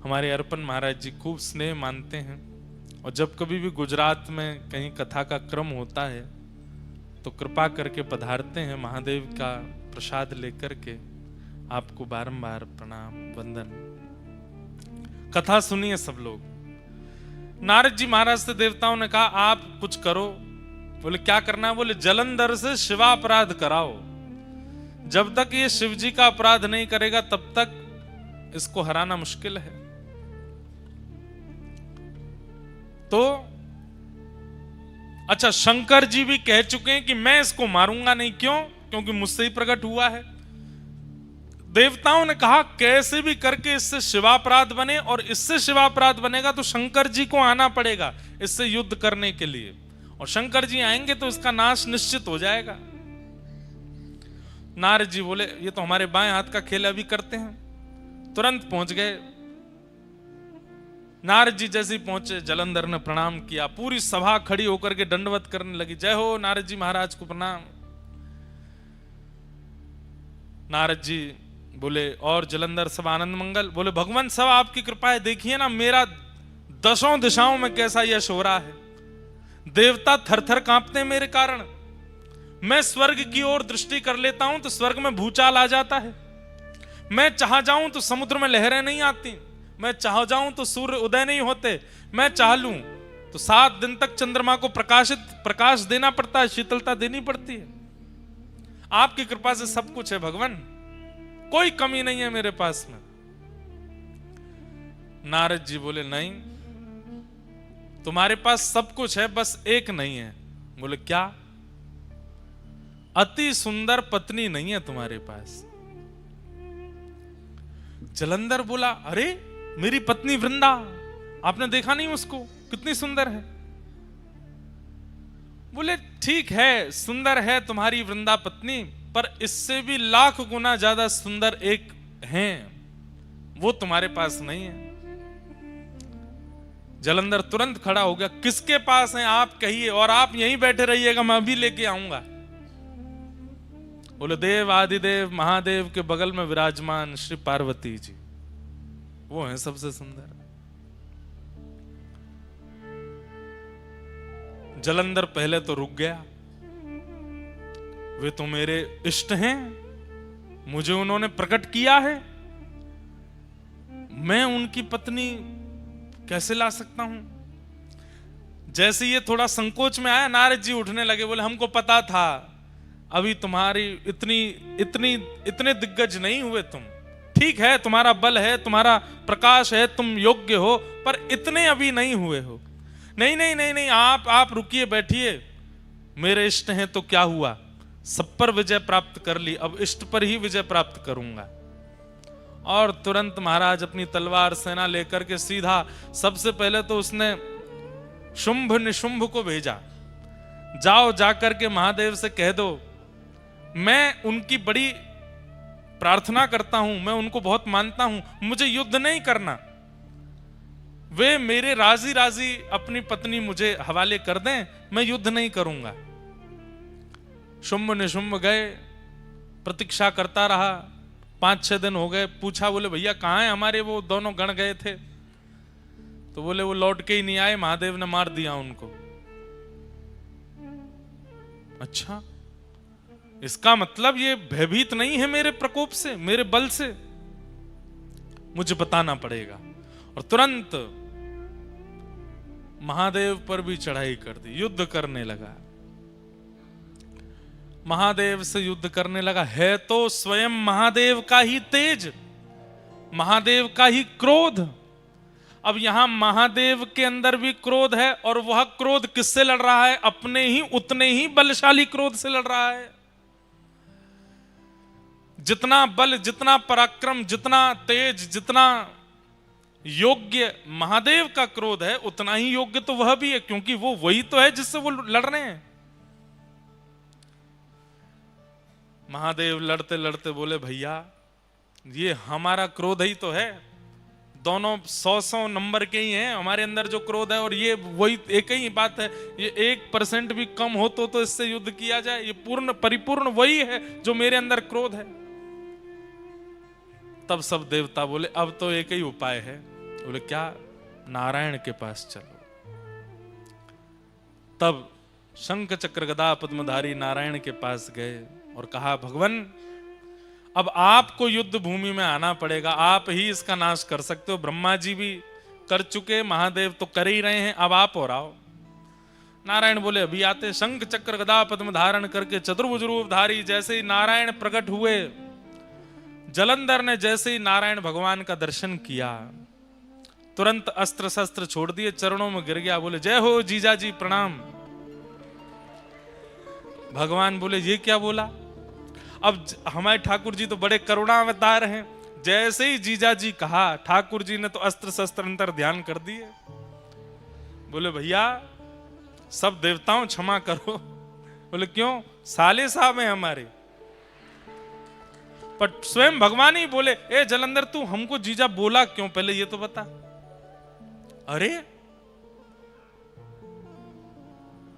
हमारे अर्पण महाराज जी खूब स्नेह मानते हैं, और जब कभी भी गुजरात में कहीं कथा का क्रम होता है तो कृपा करके पधारते हैं महादेव का प्रसाद लेकर के। आपको बारंबार प्रणाम वंदन। कथा सुनिए सब लोग। नारद जी महाराज से देवताओं ने कहा, आप कुछ करो। बोले क्या करना है? बोले जलंधर से शिवापराध कराओ। जब तक ये शिव जी का अपराध नहीं करेगा तब तक इसको हराना मुश्किल है। तो अच्छा, शंकर जी भी कह चुके हैं कि मैं इसको मारूंगा नहीं। क्यों? क्योंकि मुझसे ही प्रकट हुआ है। देवताओं ने कहा कैसे भी करके इससे शिवापराध बने, और इससे शिवापराध बनेगा तो शंकर जी को आना पड़ेगा इससे युद्ध करने के लिए, और शंकर जी आएंगे तो इसका नाश निश्चित हो जाएगा। नारद जी बोले ये तो हमारे बाएं हाथ का खेल, अभी करते हैं। तुरंत पहुंच गए। नारद जी जैसे ही पहुंचे, जलंधर ने प्रणाम किया। पूरी सभा खड़ी होकर के दंडवत करने लगी, जय हो नारद जी महाराज को प्रणाम। नारद जी बोले और जलंधर सब आनंद मंगल। बोले भगवान सब आपकी कृपा है, देखिए ना मेरा दशों दिशाओं में कैसा यश हो रहा है। देवता थर-थर कांपते हैं मेरे कारण। मैं स्वर्ग की ओर दृष्टि कर लेता हूं तो स्वर्ग में भूचाल आ जाता है। मैं चाह जाऊं तो समुद्र में लहरें नहीं आती। मैं चाह जाऊं तो सूर्य उदय नहीं होते। मैं चाह लूं तो 7 दिन तक चंद्रमा को प्रकाश देना पड़ता है, शीतलता देनी पड़ती है। आपकी कृपा से सब कुछ है भगवान, कोई कमी नहीं है मेरे पास में। नारद जी बोले नहीं, तुम्हारे पास सब कुछ है, बस एक नहीं है। बोले क्या? अति सुंदर पत्नी नहीं है तुम्हारे पास। जलंधर बोला अरे मेरी पत्नी वृंदा, आपने देखा नहीं उसको, कितनी सुंदर है। बोले ठीक है, सुंदर है तुम्हारी वृंदा पत्नी, पर इससे भी लाख गुना ज्यादा सुंदर एक हैं, वो तुम्हारे पास नहीं है। जलंधर तुरंत खड़ा हो गया, किसके पास है आप कहिए, और आप यहीं बैठे रहिएगा, मैं अभी लेके आऊंगा। बोले देव आदिदेव महादेव के बगल में विराजमान श्री पार्वती जी, वो हैं सबसे सुंदर। जलंधर पहले तो रुक गया, वे तो मेरे इष्ट हैं, मुझे उन्होंने प्रकट किया है, मैं उनकी पत्नी कैसे ला सकता हूं। जैसे ये थोड़ा संकोच में आया, नारद जी उठने लगे। बोले हमको पता था अभी तुम्हारी इतने दिग्गज नहीं हुए तुम। ठीक है, तुम्हारा बल है, तुम्हारा प्रकाश है, तुम योग्य हो, पर इतने अभी नहीं हुए हो। नहीं नहीं नहीं नहीं, आप रुकिए, बैठिए। मेरे इष्ट हैं तो क्या हुआ, सब पर विजय प्राप्त कर ली, अब इष्ट पर ही विजय प्राप्त करूंगा। और तुरंत महाराज अपनी तलवार सेना लेकर के सीधा, सबसे पहले तो उसने शुंभ निशुंभ को भेजा, जाओ जाकर के महादेव से कह दो मैं उनकी बड़ी प्रार्थना करता हूं, मैं उनको बहुत मानता हूं, मुझे युद्ध नहीं करना, वे मेरे राजी राजी अपनी पत्नी मुझे हवाले कर दें, मैं युद्ध नहीं करूंगा। शुंभ निशुंभ गए, प्रतीक्षा करता रहा, 5-6 दिन हो गए। पूछा, बोले भैया कहाँ है हमारे वो दोनों गण गए थे? तो बोले वो लौट के ही नहीं आए, महादेव ने मार दिया उनको। अच्छा, इसका मतलब ये भयभीत नहीं है मेरे प्रकोप से, मेरे बल से, मुझे बताना पड़ेगा। और तुरंत महादेव पर भी चढ़ाई कर दी, युद्ध करने लगा, महादेव से युद्ध करने लगा। है तो स्वयं महादेव का ही तेज, महादेव का ही क्रोध। अब यहां महादेव के अंदर भी क्रोध है, और वह क्रोध किससे लड़ रहा है? अपने ही उतने ही बलशाली क्रोध से लड़ रहा है। जितना बल, जितना पराक्रम, जितना तेज, जितना योग्य महादेव का क्रोध है, उतना ही योग्य तो वह भी है, क्योंकि वो वही तो है जिससे वो लड़ रहे हैं। महादेव लड़ते लड़ते बोले भैया ये हमारा क्रोध ही तो है, दोनों 100 नंबर के ही हैं, हमारे अंदर जो क्रोध है और ये वही एक ही बात है, ये 1% भी कम हो तो इससे युद्ध किया जाए, ये पूर्ण परिपूर्ण वही है जो मेरे अंदर क्रोध है। तब सब देवता बोले अब तो एक ही उपाय है। बोले क्या? नारायण के पास चलो। तब शंख चक्र गदा पद्मधारी नारायण के पास गए और कहा भगवान अब आपको युद्ध भूमि में आना पड़ेगा, आप ही इसका नाश कर सकते हो, ब्रह्मा जी भी कर चुके, महादेव तो कर ही रहे हैं, अब आप और आओ। नारायण बोले अभी आते। शंख चक्र गदा पद्म धारण करके चतुर्भुज रूपधारी जैसे ही नारायण प्रकट हुए, जलंधर ने जैसे ही नारायण भगवान का दर्शन किया, तुरंत अस्त्र शस्त्र छोड़ दिए, चरणों में गिर गया, बोले जय हो जीजा जी प्रणाम। भगवान बोले ये क्या बोला? अब हमारे ठाकुर जी तो बड़े करुणावतार हैं, जैसे ही जीजा जी कहा ठाकुर जी ने तो अस्त्र शस्त्र अंतर ध्यान कर दिए। बोले भैया सब देवताओं क्षमा करो। बोले क्यों? साले साहब हैं हमारे। पर स्वयं भगवान ही बोले ए जलंधर तू हमको जीजा बोला क्यों, पहले ये तो बता। अरे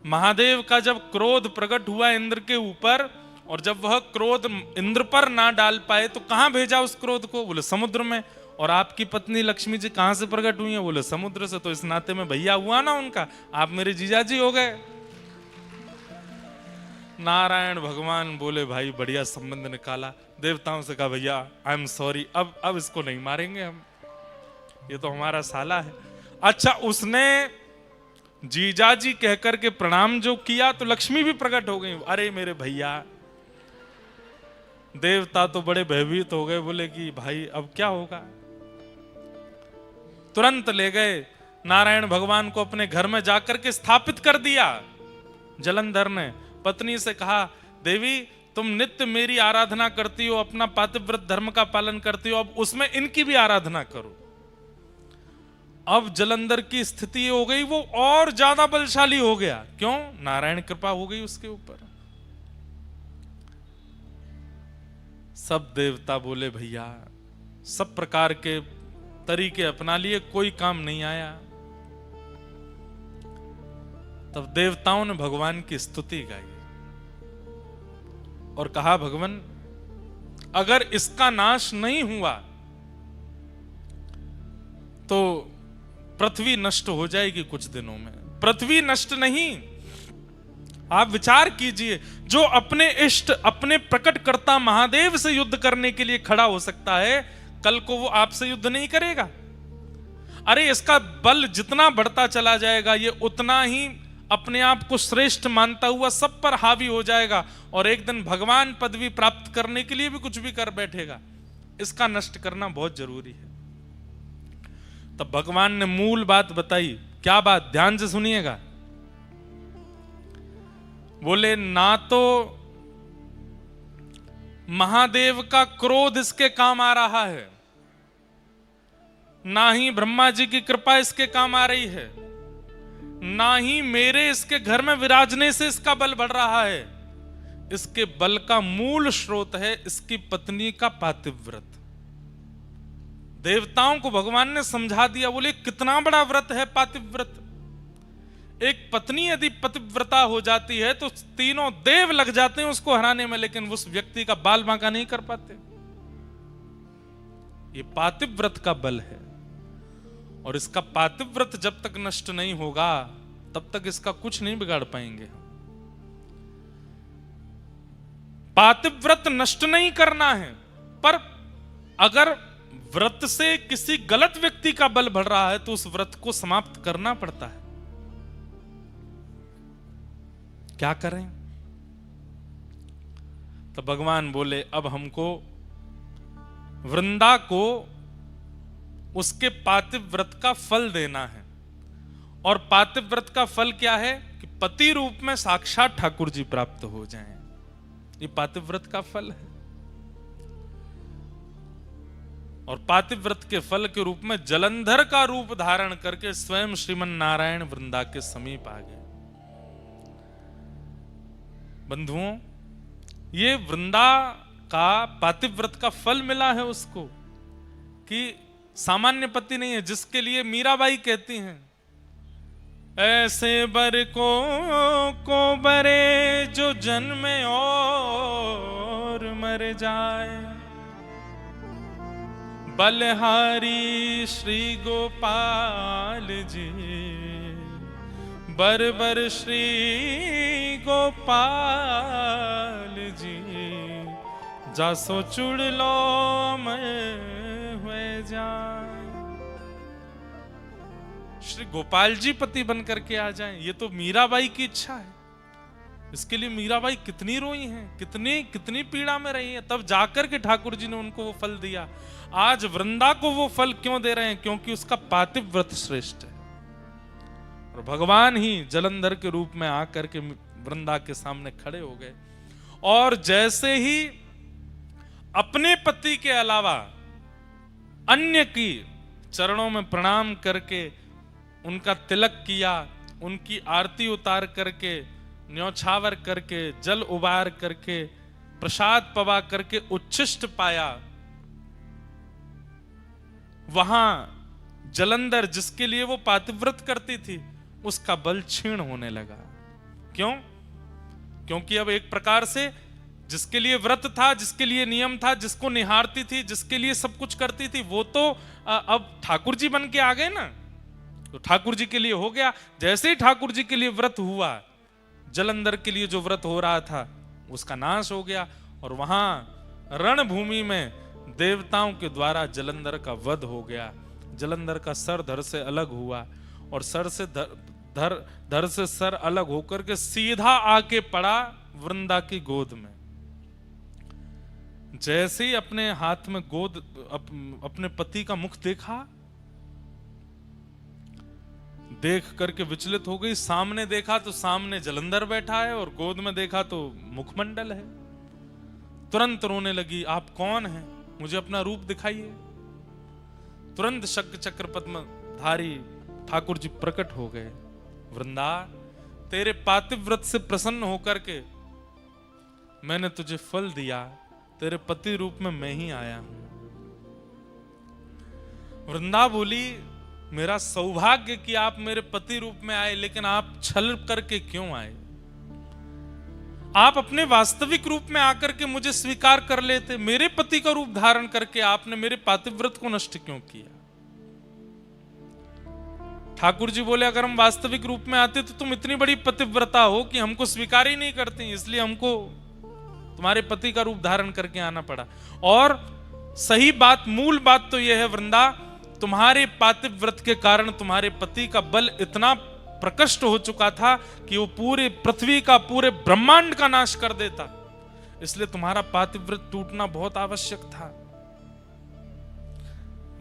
महादेव का जब क्रोध प्रकट हुआ इंद्र के ऊपर, और जब वह क्रोध इंद्र पर ना डाल पाए तो कहां भेजा उस क्रोध को? बोले समुद्र में। और आपकी पत्नी लक्ष्मी जी कहां से प्रकट हुई है? बोले समुद्र से। तो इस नाते में भैया हुआ ना उनका, आप मेरे जीजाजी हो गए। नारायण भगवान बोले भाई बढ़िया संबंध निकाला। देवताओं से कहा भैया आई एम सॉरी, अब इसको नहीं मारेंगे हम, ये तो हमारा साला है। अच्छा उसने जीजाजी कहकर के प्रणाम जो किया तो लक्ष्मी भी प्रकट हो गई। अरे मेरे भैया, देवता तो बड़े भयभीत हो गए, बोले कि भाई अब क्या होगा। तुरंत ले गए नारायण भगवान को अपने घर में जाकर के स्थापित कर दिया। जलंधर ने पत्नी से कहा देवी तुम नित्य मेरी आराधना करती हो, अपना पातिव्रत धर्म का पालन करती हो, अब उसमें इनकी भी आराधना करो। अब जलंधर की स्थिति हो गई वो और ज्यादा बलशाली हो गया। क्यों? नारायण कृपा हो गई उसके ऊपर। सब देवता बोले भैया सब प्रकार के तरीके अपना लिए, कोई काम नहीं आया। तब देवताओं ने भगवान की स्तुति गाई और कहा भगवान अगर इसका नाश नहीं हुआ तो पृथ्वी नष्ट हो जाएगी कुछ दिनों में। पृथ्वी नष्ट नहीं, आप विचार कीजिए, जो अपने इष्ट अपने प्रकटकर्ता महादेव से युद्ध करने के लिए खड़ा हो सकता है, कल को वो आपसे युद्ध नहीं करेगा। अरे इसका बल जितना बढ़ता चला जाएगा ये उतना ही अपने आप को श्रेष्ठ मानता हुआ सब पर हावी हो जाएगा, और एक दिन भगवान पदवी प्राप्त करने के लिए भी कुछ भी कर बैठेगा। इसका नष्ट करना बहुत जरूरी है। तब भगवान ने मूल बात बताई। क्या बात? ध्यान से सुनिएगा। बोले ना तो महादेव का क्रोध इसके काम आ रहा है, ना ही ब्रह्मा जी की कृपा इसके काम आ रही है, ना ही मेरे इसके घर में विराजने से इसका बल बढ़ रहा है। इसके बल का मूल स्रोत है इसकी पत्नी का पातिव्रत। देवताओं को भगवान ने समझा दिया, बोले कितना बड़ा व्रत है पातिव्रत। एक पत्नी यदि पतिव्रता हो जाती है तो तीनों देव लग जाते हैं उसको हराने में, लेकिन उस व्यक्ति का बाल बांका नहीं कर पाते। ये पातिव्रत का बल है, और इसका पातिव्रत जब तक नष्ट नहीं होगा तब तक इसका कुछ नहीं बिगाड़ पाएंगे। पातिव्रत नष्ट नहीं करना है, पर अगर व्रत से किसी गलत व्यक्ति का बल बढ़ रहा है तो उस व्रत को समाप्त करना पड़ता है। क्या करें? तो भगवान बोले अब हमको वृंदा को उसके पातिव्रत का फल देना है। और पातिव्रत का फल क्या है कि पति रूप में साक्षात ठाकुर जी प्राप्त हो जाएं। ये पातिव्रत का फल है। और पातिव्रत के फल के रूप में जलंधर का रूप धारण करके स्वयं श्रीमन नारायण वृंदा के समीप आ गए। बंधुओं, ये वृंदा का पातिव्रत का फल मिला है उसको, कि सामान्य पति नहीं है, जिसके लिए मीराबाई कहती हैं ऐसे बर को बरे जो जन्मे और मर जाए, बलहारी श्री गोपाल जी, बर बर श्री गोपाल जी, जासो चुड़ लो मैं हुए जाए। श्री गोपाल जी पति बन करके आ जाएं, ये तो मीराबाई की इच्छा है। इसके लिए मीराबाई कितनी रोई हैं, कितनी पीड़ा में रही है, तब जाकर के ठाकुर जी ने उनको वो फल दिया। आज वृंदा को वो फल क्यों दे रहे हैं? क्योंकि उसका पातिव्रत श्रेष्ठ है। और भगवान ही जलंधर के रूप में आकर के वृंदा के सामने खड़े हो गए, और जैसे ही अपने पति के अलावा अन्य की चरणों में प्रणाम करके उनका तिलक किया, उनकी आरती उतार करके, न्यौछावर करके, जल उबार करके, प्रसाद पवा करके उच्छिष्ट पाया, वहां जलंधर जिसके लिए वो पातिव्रत करती थी उसका बल क्षीण होने लगा। क्यों? क्योंकि अब एक प्रकार से जिसके लिए व्रत था, जिसके लिए नियम था, जिसको निहारती थी, जिसके लिए सब कुछ करती थी, वो तो अब ठाकुर जी बन के आ गए ना, तो ठाकुर जी के लिए हो गया। जैसे ही ठाकुर जी के लिए व्रत हुआ, जलंधर के लिए जो व्रत हो रहा था उसका नाश हो गया, और वहां रणभूमि में देवताओं के द्वारा जलंधर का वध हो गया। जलंधर का सर धड़ से अलग हुआ, और सर से धड़ से सर अलग होकर के सीधा आके पड़ा वृंदा की गोद में। जैसे ही अपने हाथ में गोद अपने पति का मुख देखा, देख करके विचलित हो गई। सामने देखा तो सामने जलंधर बैठा है, और गोद में देखा तो मुखमंडल है। तुरंत रोने लगी, आप कौन हैं? मुझे अपना रूप दिखाइए। तुरंत शंख चक्र पद्मधारी ठाकुर जी प्रकट हो गए। वृंदा, तेरे पातिव्रत से प्रसन्न होकर के मैंने तुझे फल दिया, तेरे पति रूप में मैं ही आया हूं। वृंदा बोली, मेरा सौभाग्य कि आप मेरे पति रूप में आए, लेकिन आप छल करके क्यों आए? आप अपने वास्तविक रूप में आकर के मुझे स्वीकार कर लेते। मेरे पति का रूप धारण करके आपने मेरे पातिव्रत को नष्ट क्यों किया? ठाकुर जी बोले, अगर हम वास्तविक रूप में आते तो तुम इतनी बड़ी पतिव्रता हो कि हमको स्वीकार ही नहीं करती, इसलिए हमको तुम्हारे पति का रूप धारण करके आना पड़ा। और सही बात, मूल बात तो यह है वृंदा, तुम्हारे पातिव्रत के कारण तुम्हारे पति का बल इतना प्रकट हो चुका था कि वो पूरे पृथ्वी का, पूरे ब्रह्मांड का नाश कर देता, इसलिए तुम्हारा पातिव्रत टूटना बहुत आवश्यक था।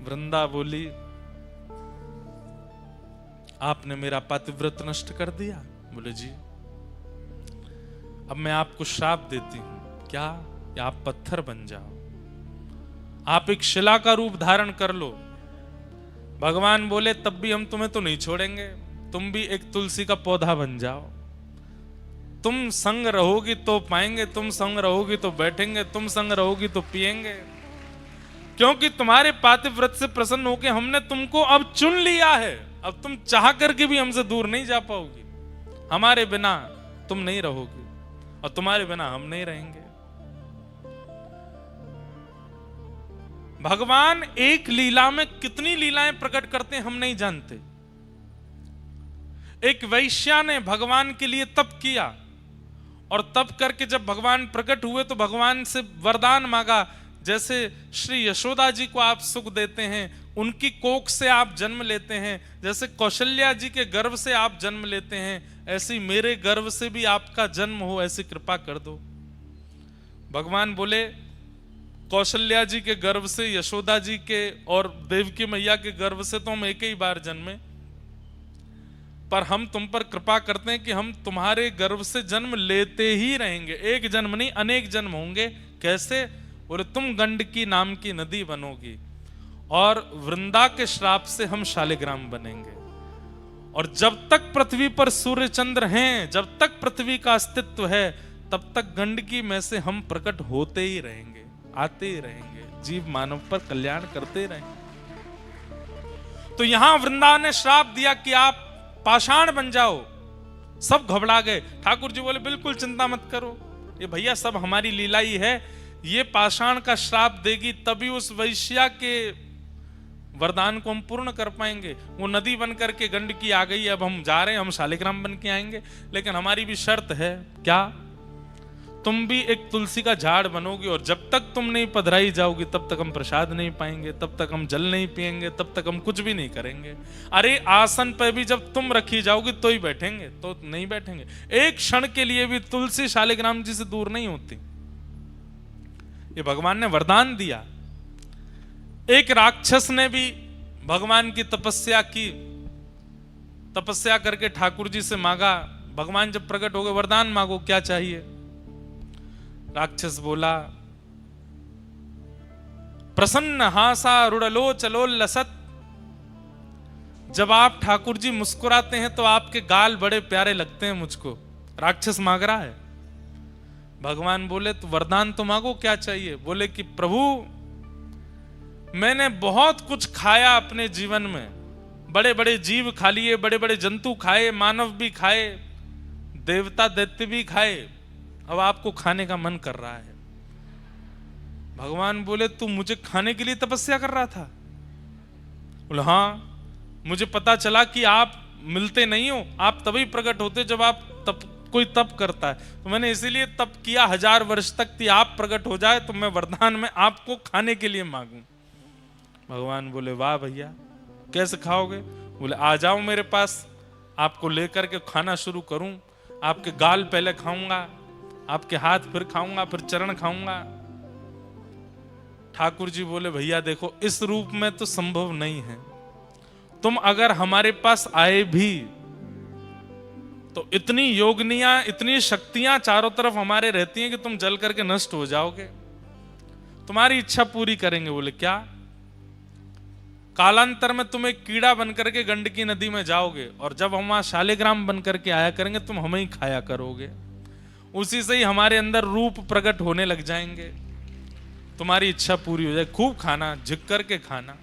वृंदा बोली, आपने मेरा पातिव्रत नष्ट कर दिया? बोले जी, अब मैं आपको श्राप देती हूं। क्या? या आप पत्थर बन जाओ, आप एक शिला का रूप धारण कर लो। भगवान बोले, तब भी हम तुम्हें तो नहीं छोड़ेंगे, तुम भी एक तुलसी का पौधा बन जाओ। तुम संग रहोगी तो पाएंगे, तुम संग रहोगी तो बैठेंगे, तुम संग रहोगी तो पिएंगे, क्योंकि तुम्हारे पातिव्रत से प्रसन्न होकर हमने तुमको अब चुन लिया है। अब तुम चाह करके भी हमसे दूर नहीं जा पाओगी। हमारे बिना तुम नहीं रहोगी और तुम्हारे बिना हम नहीं रहेंगे। भगवान एक लीला में कितनी लीलाएं प्रकट करते हैं हम नहीं जानते। एक वैश्या ने भगवान के लिए तप किया और तप करके जब भगवान प्रकट हुए तो भगवान से वरदान मांगा। जैसे श्री यशोदा जी को आप सुख देते हैं, उनकी कोख से आप जन्म लेते हैं, जैसे कौशल्या जी के गर्भ से आप जन्म लेते हैं, ऐसी मेरे गर्भ से भी आपका जन्म हो, ऐसी कृपा कर दो। भगवान बोले कौशल्या जी के गर्भ से, यशोदा जी के और देवकी मैया के गर्भ से तो हम एक ही बार जन्मे, पर हम तुम पर कृपा करते हैं कि हम तुम्हारे गर्भ से जन्म लेते ही रहेंगे। एक जन्म नहीं, अनेक जन्म होंगे। कैसे? बोले तुम गंडकी नाम की नदी बनोगी और वृंदा के श्राप से हम शालिग्राम बनेंगे। और जब तक पृथ्वी पर सूर्य चंद्र हैं, जब तक पृथ्वी का अस्तित्व है, तब तक गंडकी में से हम प्रकट होते ही रहेंगे, आते ही रहेंगे, जीव मानव पर कल्याण करते रहेंगे। तो यहां वृंदा ने श्राप दिया कि आप पाषाण बन जाओ। सब घबरा गए। ठाकुर जी बोले बिल्कुल चिंता मत करो, ये भैया सब हमारी लीला ही है। ये पाषाण का श्राप देगी तभी उस वैश्या के वरदान को हम पूर्ण कर पाएंगे। वो नदी बन करके गंडकी आ गई, अब हम जा रहे हैं, हम शालिग्राम बन के आएंगे। लेकिन हमारी भी शर्त है। क्या? तुम भी एक तुलसी का झाड़ बनोगी और जब तक तुम नहीं पधराई जाओगी तब तक हम प्रसाद नहीं पाएंगे, तब तक हम जल नहीं पिएंगे, तब तक हम कुछ भी नहीं करेंगे। अरे आसन पे भी जब तुम रखी जाओगी तो ही बैठेंगे, तो नहीं बैठेंगे। एक क्षण के लिए भी तुलसी शालिग्राम जी से दूर नहीं होती। ये भगवान ने वरदान दिया। एक राक्षस ने भी भगवान की तपस्या की, तपस्या करके ठाकुर जी से मांगा। भगवान जब प्रकट हो गए, वरदान मांगो, क्या चाहिए? राक्षस बोला प्रसन्न हासा रुड़लो चलो लसत। जब आप ठाकुर जी मुस्कुराते हैं तो आपके गाल बड़े प्यारे लगते हैं मुझको। राक्षस मांग रहा है। भगवान बोले तो वरदान तो मांगो, क्या चाहिए? बोले कि प्रभु मैंने बहुत कुछ खाया अपने जीवन में, बड़े बड़े जीव खा लिए, बड़े बड़े जंतु खाए, मानव भी खाए, देवता दैत्य भी खाए, अब आपको खाने का मन कर रहा है। भगवान बोले तू मुझे खाने के लिए तपस्या कर रहा था? बोले हाँ, मुझे पता चला कि आप मिलते नहीं हो, आप तभी प्रकट होते जब आप कोई तप करता है, तो मैंने इसीलिए तप किया 1000 वर्ष तक कि आप प्रकट हो जाए तो मैं वरदान में आपको खाने के लिए मांगूं। भगवान बोले वाह भैया, कैसे खाओगे? बोले आ जाओ मेरे पास, आपको लेकर के खाना शुरू करूं। आपके गाल पहले खाऊंगा, आपके हाथ फिर खाऊंगा, फिर चरण खाऊंगा। ठाकुर जी बोले भैया देखो, इस रूप में तो संभव नहीं है। तुम अगर हमारे पास आए भी तो इतनी योगनियां, इतनी शक्तियां चारों तरफ हमारे रहती हैं कि तुम जल करके नष्ट हो जाओगे। तुम्हारी इच्छा पूरी करेंगे। बोले क्या? कालांतर में तुम एक कीड़ा बन करके गंडकी नदी में जाओगे और जब हम वहां शालिग्राम बन करके आया करेंगे तुम हमें ही खाया करोगे। उसी से ही हमारे अंदर रूप प्रकट होने लग जाएंगे, तुम्हारी इच्छा पूरी हो जाए। खूब खाना, झिक करके खाना।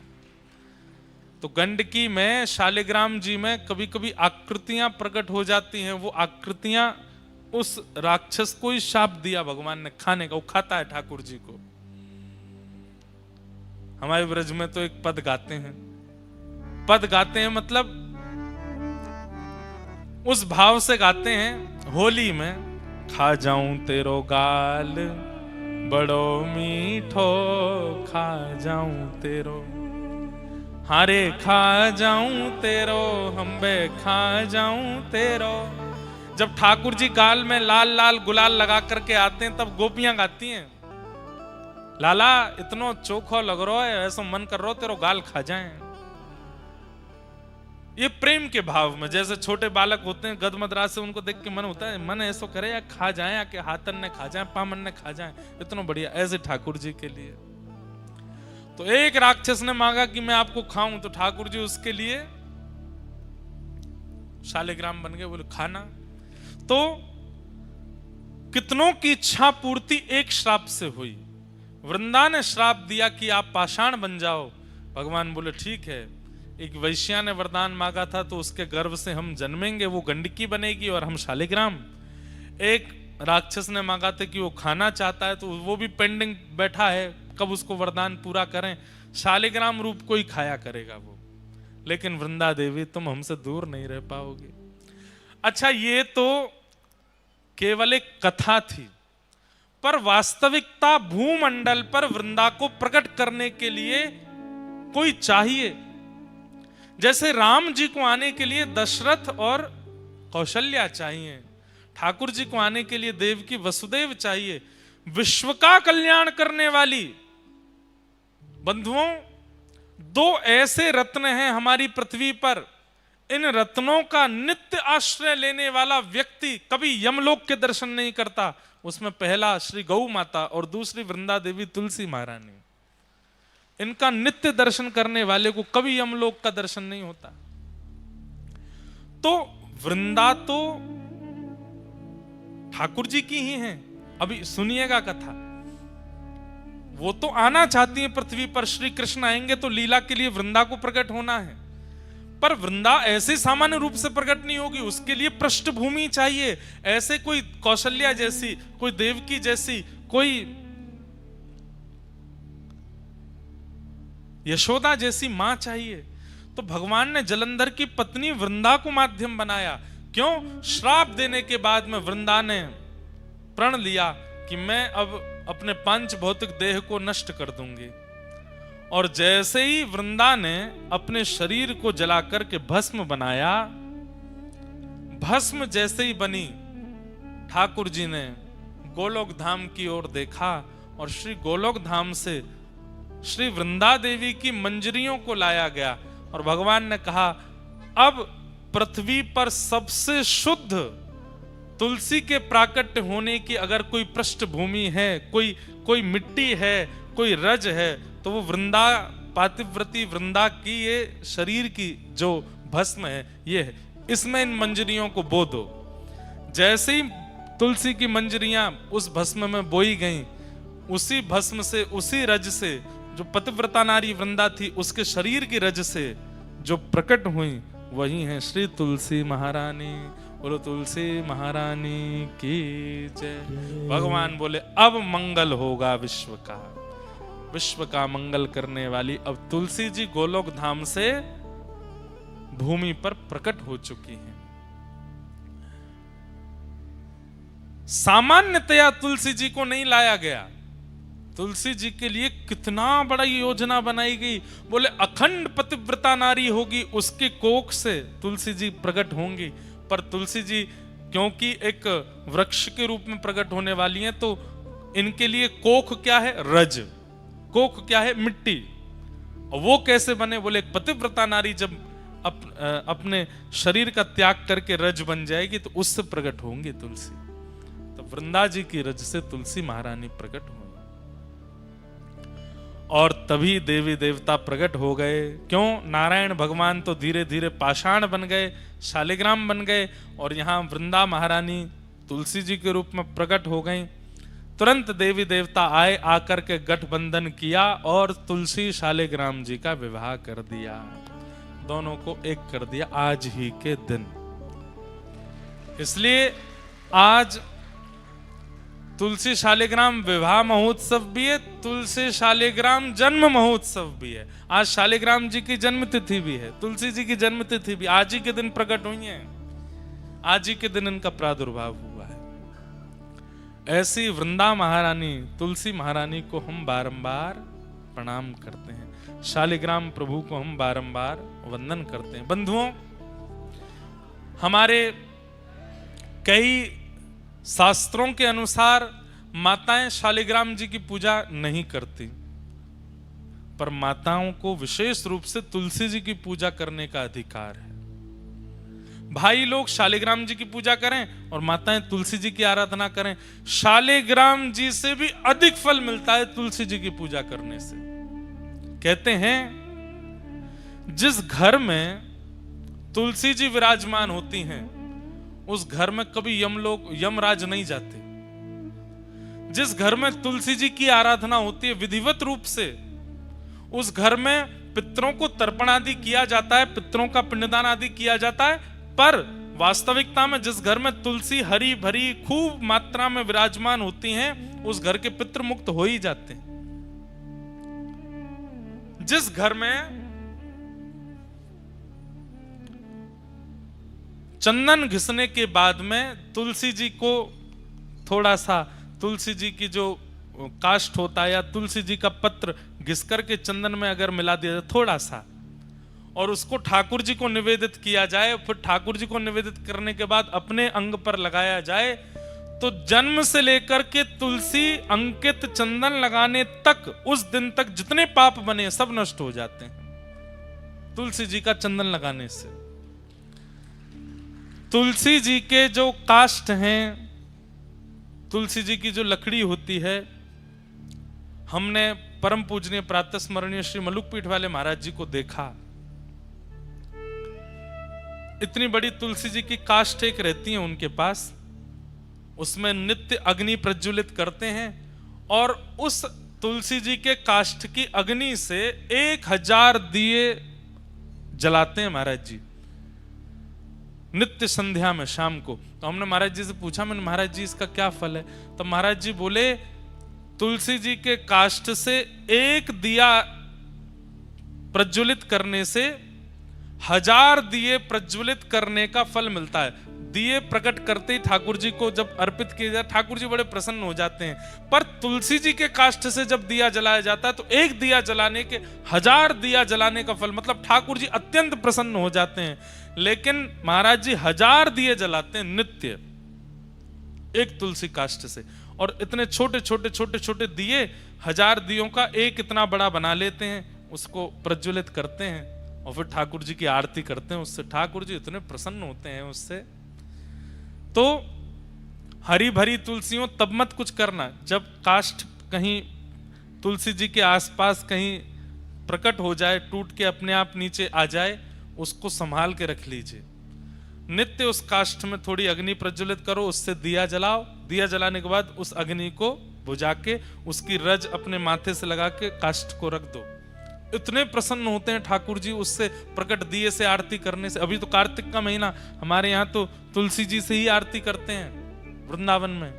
तो गंडकी में, शालिग्राम जी में कभी कभी आकृतियां प्रकट हो जाती हैं। वो आकृतियां उस राक्षस को ही शाप दिया भगवान ने खाने का। वो खाता है ठाकुर जी को। हमारे ब्रज में तो एक पद गाते हैं, पद गाते हैं मतलब उस भाव से गाते हैं। होली में खा जाऊं तेरो गाल बड़ो मीठो, खा जाऊं तेरो, हारे खा जाऊं तेरो, हम्बे खा जाऊं तेरो। जब ठाकुर जी गाल में लाल लाल गुलाल लगा करके आते हैं तब गोपियां गाती हैं, लाला इतनो चोखो लग रहा है, ऐसा मन कर रहा तेरो गाल खा जाएं। ये प्रेम के भाव में, जैसे छोटे बालक होते हैं गदमदरा से, उनको देख के मन होता है, मन ऐसा करे या खा जाए, या कि हाथन ने खा जाए, पामन ने खा जाए, इतना बढ़िया। ऐसे ठाकुर जी के लिए तो एक राक्षस ने मांगा कि मैं आपको खाऊं, तो ठाकुर जी उसके लिए शालिग्राम बन गए। बोले खाना। तो कितनों की इच्छा पूर्ति एक श्राप से हुई। वृंदा ने श्राप दिया कि आप पाषाण बन जाओ। भगवान बोले ठीक है। एक वैश्या ने वरदान मांगा था तो उसके गर्भ से हम जन्मेंगे, वो गंडकी बनेगी और हम शालिग्राम। एक राक्षस ने मांगा था कि वो खाना चाहता है तो वो भी पेंडिंग बैठा है, कब उसको वरदान पूरा करें। शालिग्राम रूप को ही खाया करेगा वो। लेकिन वृंदा देवी तुम हमसे दूर नहीं रह पाओगे। अच्छा, ये तो केवल एक कथा थी, पर वास्तविकता भूमंडल पर वृंदा को प्रकट करने के लिए कोई चाहिए। जैसे राम जी को आने के लिए दशरथ और कौशल्या चाहिए, ठाकुर जी को आने के लिए देवकी वसुदेव चाहिए। विश्व का कल्याण करने वाली बंधुओं, दो ऐसे रत्न हैं हमारी पृथ्वी पर। इन रत्नों का नित्य आश्रय लेने वाला व्यक्ति कभी यमलोक के दर्शन नहीं करता। उसमें पहला श्री गौ माता और दूसरी वृंदा देवी तुलसी महारानी। इनका नित्य दर्शन करने वाले को कभी यमलोक का दर्शन नहीं होता। तो वृंदा तो ठाकुर जी की ही हैं। अभी सुनिएगा कथा। वो तो आना चाहती है पृथ्वी पर। श्री कृष्ण आएंगे तो लीला के लिए वृंदा को प्रकट होना है, पर वृंदा ऐसे सामान्य रूप से प्रकट नहीं होगी, उसके लिए पृष्ठभूमि चाहिए। ऐसे कोई कौशल्या जैसी, कोई देवकी जैसी, कोई यशोदा जैसी मां चाहिए। तो भगवान ने जलंधर की पत्नी वृंदा को माध्यम बनाया। क्यों? श्राप देने के बाद में वृंदा ने प्रण लिया कि मैं अब अपने पंच भौतिक देह को नष्ट कर दूंगी। और जैसे ही वृंदा ने अपने शरीर को जला करके भस्म बनाया, भस्म जैसे ही बनी, ठाकुर जी ने गोलोक धाम की ओर देखा और श्री गोलोक धाम से श्री वृंदा देवी की मंजरियों को लाया गया। और भगवान ने कहा अब पृथ्वी पर सबसे शुद्ध तुलसी के प्राकट्य होने की अगर कोई पृष्ठभूमि है, कोई मिट्टी है, कोई रज है, तो वो वृंदा, पातिव्रती वृंदा की ये शरीर की जो भस्म है ये है। इसमें इन मंजरियों को बो दो। जैसे ही तुलसी की मंजरियां उस भस्म में बोई गईं, उसी भस्म से, उसी रज से जो पतिव्रता नारी वृंदा थी, उसके शरीर की रज से जो प्रकट हुई, वही है श्री तुलसी महारानी। बोलो तुलसी महारानी की जय। भगवान बोले अब मंगल होगा विश्व का, विश्व का मंगल करने वाली अब तुलसी जी गोलोक धाम से भूमि पर प्रकट हो चुकी हैं। सामान्यतया तुलसी जी को नहीं लाया गया। तुलसी जी के लिए कितना बड़ा योजना बनाई गई। बोले अखंड पतिव्रता नारी होगी, उसके कोख से तुलसी जी प्रकट होंगी। पर तुलसी जी क्योंकि एक वृक्ष के रूप में प्रकट होने वाली हैं, तो इनके लिए कोख क्या है? रज। कोख क्या है? मिट्टी। और वो कैसे बने? बोले एक पतिव्रता नारी जब अपने शरीर का त्याग करके रज बन जाएगी तो उससे प्रकट होंगी तुलसी। तो वृंदा जी की रज से तुलसी महारानी प्रकट हुई और तभी देवी देवता प्रकट हो गए। क्यों? नारायण भगवान तो धीरे धीरे पाषाण बन गए, शालिग्राम बन गए, और यहाँ वृंदा महारानी तुलसी जी के रूप में प्रकट हो गई। तुरंत देवी देवता आए, आकर के गठबंधन किया और तुलसी शालिग्राम जी का विवाह कर दिया। दोनों को एक कर दिया आज ही के दिन। इसलिए आज तुलसी शालिग्राम विवाह महोत्सव भी है, तुलसी शालिग्राम जन्म महोत्सव भी है। आज शालिग्राम जी की जन्म तिथि भी है, तुलसी जी की जन्म तिथि भी आज ही के दिन प्रकट हुई है। आज ही के दिन इनका प्रादुर्भाव हुआ है। ऐसी वृंदा महारानी, तुलसी महारानी को हम बारंबार प्रणाम करते हैं। शालिग्राम प्रभु को हम बारंबार वंदन करते हैं। बंधुओं, हमारे कई शास्त्रों के अनुसार माताएं शालिग्राम जी की पूजा नहीं करती, पर माताओं को विशेष रूप से तुलसी जी की पूजा करने का अधिकार है। भाई लोग शालिग्राम जी की पूजा करें और माताएं तुलसी जी की आराधना करें। शालिग्राम जी से भी अधिक फल मिलता है तुलसी जी की पूजा करने से। कहते हैं जिस घर में तुलसी जी विराजमान होती हैं, उस घर में कभी यमराज नहीं जाते। जिस घर में तुलसी जी की आराधना होती है विधिवत रूप से, उस घर में पितरों को तर्पण आदि किया जाता है, पितरों का पिंडदान आदि किया जाता है। पर वास्तविकता में जिस घर में तुलसी हरी भरी खूब मात्रा में विराजमान होती हैं, उस घर के पितृ मुक्त हो ही जाते हैं। जिस घर में चंदन घिसने के बाद में तुलसी जी को थोड़ा सा, तुलसी जी की जो काष्ठ होता है या तुलसी जी का पत्र घिस करके चंदन में अगर मिला दिया जाए थोड़ा सा, और उसको ठाकुर जी को निवेदित किया जाए, फिर ठाकुर जी को निवेदित करने के बाद अपने अंग पर लगाया जाए, तो जन्म से लेकर के तुलसी अंकित चंदन लगाने तक, उस दिन तक जितने पाप बने सब नष्ट हो जाते हैं तुलसी जी का चंदन लगाने से। तुलसी जी के जो काष्ठ हैं, तुलसी जी की जो लकड़ी होती है, हमने परम पूजनीय प्रातः स्मरणीय श्री मलुकपीठ वाले महाराज जी को देखा। इतनी बड़ी तुलसी जी की काष्ठ एक रहती है उनके पास, उसमें नित्य अग्नि प्रज्वलित करते हैं, और उस तुलसी जी के काष्ठ की अग्नि से 1000 दिए जलाते हैं महाराज जी नित्य संध्या में शाम को। तो हमने महाराज जी से पूछा, मैंने महाराज जी इसका क्या फल है? तो महाराज जी बोले तुलसी जी के काष्ठ से एक दिया प्रज्वलित करने से 1000 दिए प्रज्वलित करने का फल मिलता है। दिए प्रकट करते ही ठाकुर जी को जब अर्पित किया जाए, ठाकुर जी बड़े प्रसन्न हो जाते हैं। पर तुलसी जी के काष्ठ से जब दिया जलाया जाता है तो एक दिया जलाने के 1000 दिया जलाने का फल, मतलब ठाकुर जी अत्यंत प्रसन्न हो जाते हैं। लेकिन महाराज जी 1000 दिए जलाते हैं नित्य एक तुलसी काष्ठ से, और इतने छोटे छोटे छोटे छोटे दिए 1000 दियों का एक इतना बड़ा बना लेते हैं, उसको प्रज्वलित करते हैं और फिर ठाकुर जी की आरती करते हैं उससे। ठाकुर जी इतने प्रसन्न होते हैं उससे। तो हरी भरी तुलसियों तब मत कुछ करना, जब काष्ठ कहीं तुलसी जी के आसपास कहीं प्रकट हो जाए, टूट के अपने आप नीचे आ जाए, उसको संभाल के रख लीजिए। नित्य उस काष्ठ में थोड़ी अग्नि प्रज्वलित करो, उससे दिया जलाओ। दिया जलाने के बाद उस अग्नि को बुझा के उसकी रज अपने माथे से लगा के काष्ठ को रख दो। इतने प्रसन्न होते हैं ठाकुर जी उससे प्रकट दिए से आरती करने से। अभी तो कार्तिक का महीना, हमारे यहाँ तो तुलसी जी से ही आरती करते हैं वृंदावन में।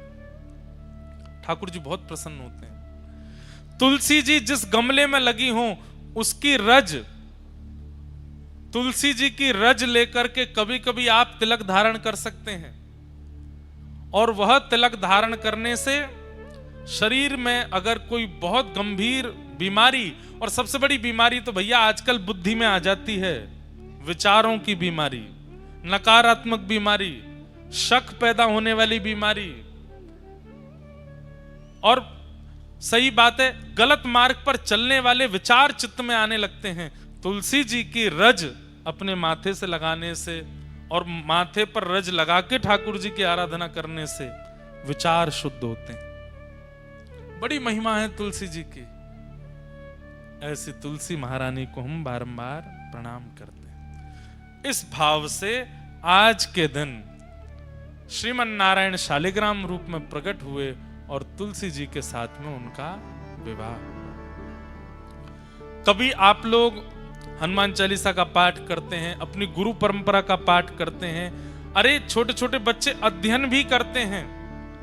ठाकुर जी बहुत प्रसन्न होते हैं। तुलसी जी जिस गमले में लगी हो उसकी रज, तुलसी जी की रज लेकर के कभी कभी आप तिलक धारण कर सकते हैं, और वह तिलक धारण करने से शरीर में अगर कोई बहुत गंभीर बीमारी, और सबसे बड़ी बीमारी तो भैया आजकल बुद्धि में आ जाती है, विचारों की बीमारी, नकारात्मक बीमारी, शक पैदा होने वाली बीमारी, और सही बात है गलत मार्ग पर चलने वाले विचार चित्त में आने लगते हैं। तुलसी जी की रज अपने माथे से लगाने से और माथे पर रज लगा के ठाकुर जी की आराधना करने से विचार शुद्ध होते हैं। बड़ी महिमा है तुलसी जी की। ऐसी तुलसी महारानी को हम बारंबार प्रणाम करते हैं। इस भाव से आज के दिन श्रीमन नारायण शालिग्राम रूप में प्रकट हुए और तुलसी जी के साथ में उनका विवाह। कभी आप लोग हनुमान चालीसा का पाठ करते हैं, अपनी गुरु परंपरा का पाठ करते हैं। अरे छोटे छोटे बच्चे अध्ययन भी करते हैं,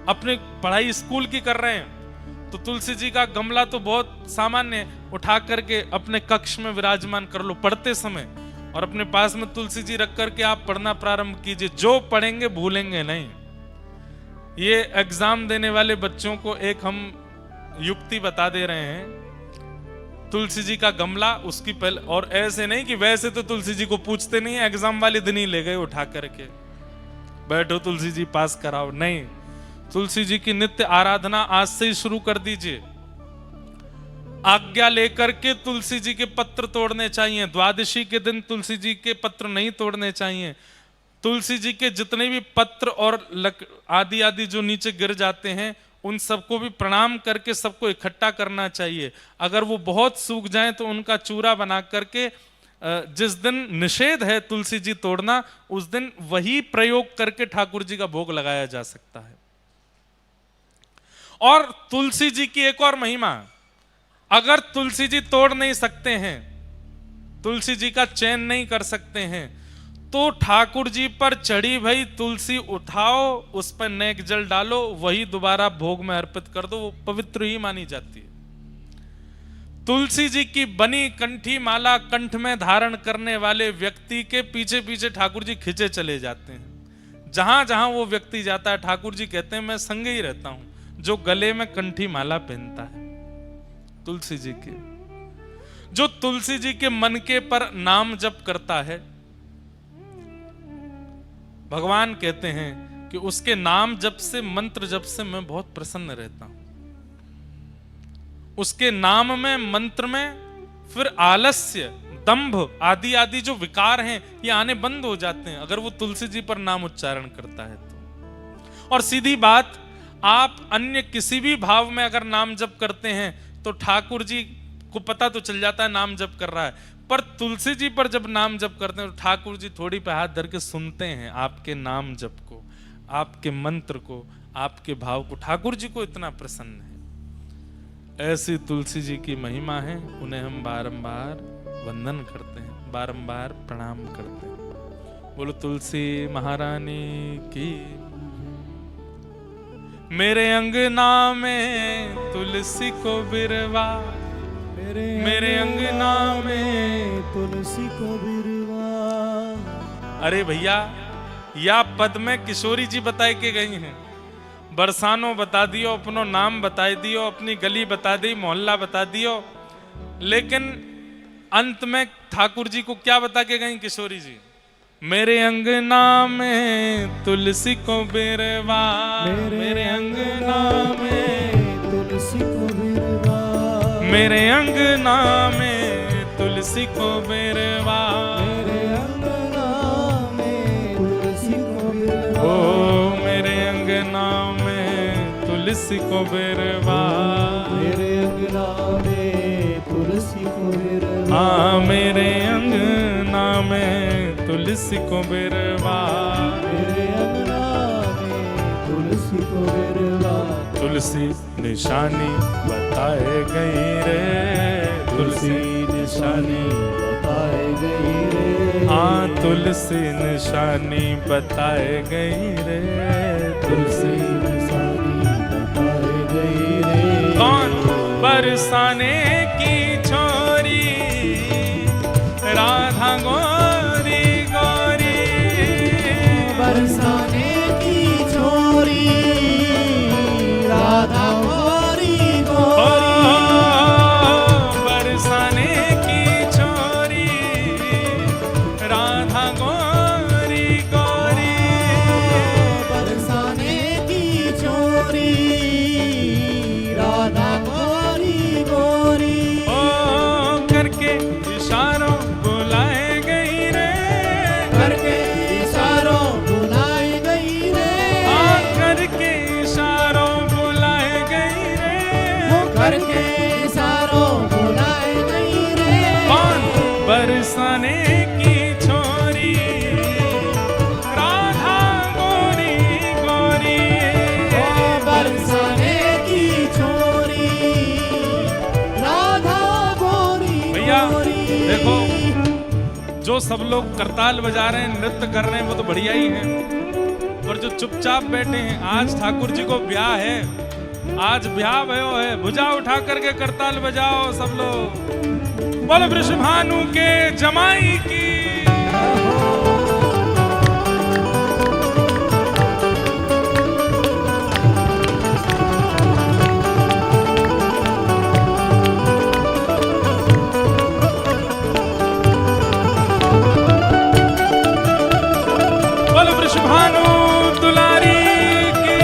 अपने पढ़ाई स्कूल की कर रहे हैं, तो तुलसी जी का गमला तो बहुत सामान्य, उठा करके अपने कक्ष में विराजमान कर लो पढ़ते समय, और अपने पास में तुलसी जी रख करके आप पढ़ना प्रारंभ कीजिए। जो पढ़ेंगे भूलेंगे नहीं। ये एग्जाम देने वाले बच्चों को एक हम युक्ति बता दे रहे हैं। तुलसी जी का गमला उसकी पहले, और ऐसे नहीं कि वैसे तो तुलसी जी को पूछते नहीं, एग्जाम वाले दिन ही ले गए उठा करके, बैठो तुलसी जी पास कराओ, नहीं। तुलसी जी की नित्य आराधना आज से ही शुरू कर दीजिए। आज्ञा लेकर के तुलसी जी के पत्र तोड़ने चाहिए। द्वादशी के दिन तुलसी जी के पत्र नहीं तोड़ने चाहिए। तुलसी जी के जितने भी पत्र और आदि आदि जो नीचे गिर जाते हैं उन सबको भी प्रणाम करके सबको इकट्ठा करना चाहिए। अगर वो बहुत सूख जाएं तो उनका चूरा बना करके जिस दिन निषेध है तुलसी जी तोड़ना, उस दिन वही प्रयोग करके ठाकुर जी का भोग लगाया जा सकता है। और तुलसी जी की एक और महिमा, अगर तुलसी जी तोड़ नहीं सकते हैं, तुलसी जी का चयन नहीं कर सकते हैं, तो ठाकुर जी पर चढ़ी भई तुलसी उठाओ, उस पर नेक जल डालो, वही दोबारा भोग में अर्पित कर दो, वो पवित्र ही मानी जाती है। तुलसी जी की बनी कंठी माला कंठ में धारण करने वाले व्यक्ति के पीछे पीछे ठाकुर जी खिंचे चले जाते हैं। जहां जहां वो व्यक्ति जाता है, ठाकुर जी कहते हैं मैं संगे ही रहता हूं। जो गले में कंठी माला पहनता है तुलसी जी के, जो तुलसी जी के मन के पर नाम जप करता है, भगवान कहते हैं कि उसके नाम जप से, मंत्र जप से मैं बहुत प्रसन्न रहता हूं। उसके नाम में, मंत्र में फिर आलस्य, दंभ आदि आदि जो विकार हैं ये आने बंद हो जाते हैं अगर वो तुलसी जी पर नाम उच्चारण करता है तो। और सीधी बात, आप अन्य किसी भी भाव में अगर नाम जप करते हैं तो ठाकुर जी को पता तो चल जाता है नाम जप कर रहा है, पर तुलसी जी पर जब नाम जप करते हैं तो ठाकुर जी थोड़ी पे हाथ धर के सुनते हैं आपके नाम जप को, आपके मंत्र को, आपके भाव को। ठाकुर जी को इतना प्रसन्न है। ऐसी तुलसी जी की महिमा है, उन्हें हम बारंबार वंदन करते हैं, बारंबार प्रणाम करते हैं। बोलो तुलसी महारानी की। मेरे अंगना में तुलसी को बिरवा, मेरे अंगना में तुलसी को बिरवा। अरे भैया, या पद में किशोरी जी बताए के गई हैं। बरसानो बता दियो, अपनो नाम बता दियो, अपनी गली बता दी, मोहल्ला बता दियो, लेकिन अंत में ठाकुर जी को क्या बता के गई किशोरी जी? मेरे अंगना में तुलसी को बिरवा, मेरे अंगना में तुलसी को बिरवा, मेरे अंगना में तुलसी को बिरवा, मेरे अंगना में तुलसी को बिरवा, ओ मेरे अंगना में तुलसी को बिरवा, मेरे अंगना में तुलसी को बिरवा, हाँ मेरे अंगना में तुलसी को बिरवा, मेरे अंगना में तुलसी को बिरवा। तुलसी निशानी बताए गई रे, तुलसी निशानी बताए गई रे, हाँ तुलसी निशानी बताए गई रे, तुलसी निशानी बताए गई रे। कौन? बरसाने की छोरी राधा गोरी गोरी, बरसाने की छोरी राधा गोरी गोरी, बरसाने की छोरी राधा गोरी गोरी, बरसाने की छोरी राधा गोरी गोरी, ओ करके इशारों बुलाए गई रे, करके इशारों बुलाए गई रे, हाँ करके इशारों बुलाए गई रे, करके इशारों बुलाए गई रे। कौन? बरसाने की छोरी राधा गोरी गोरी, बरसाने की छोरी राधा गोरी। भैया देखो, जो सब लोग करताल बजा रहे हैं, नृत्य कर रहे हैं, वो तो बढ़िया ही है, और जो चुपचाप बैठे हैं, आज ठाकुर जी को ब्याह है, आज ब्याह भयो है, भुजा उठा करके करताल बजाओ सब लोग। बोलो वृषभानु के जमाई की। बोलो वृषभानु दुलारी की।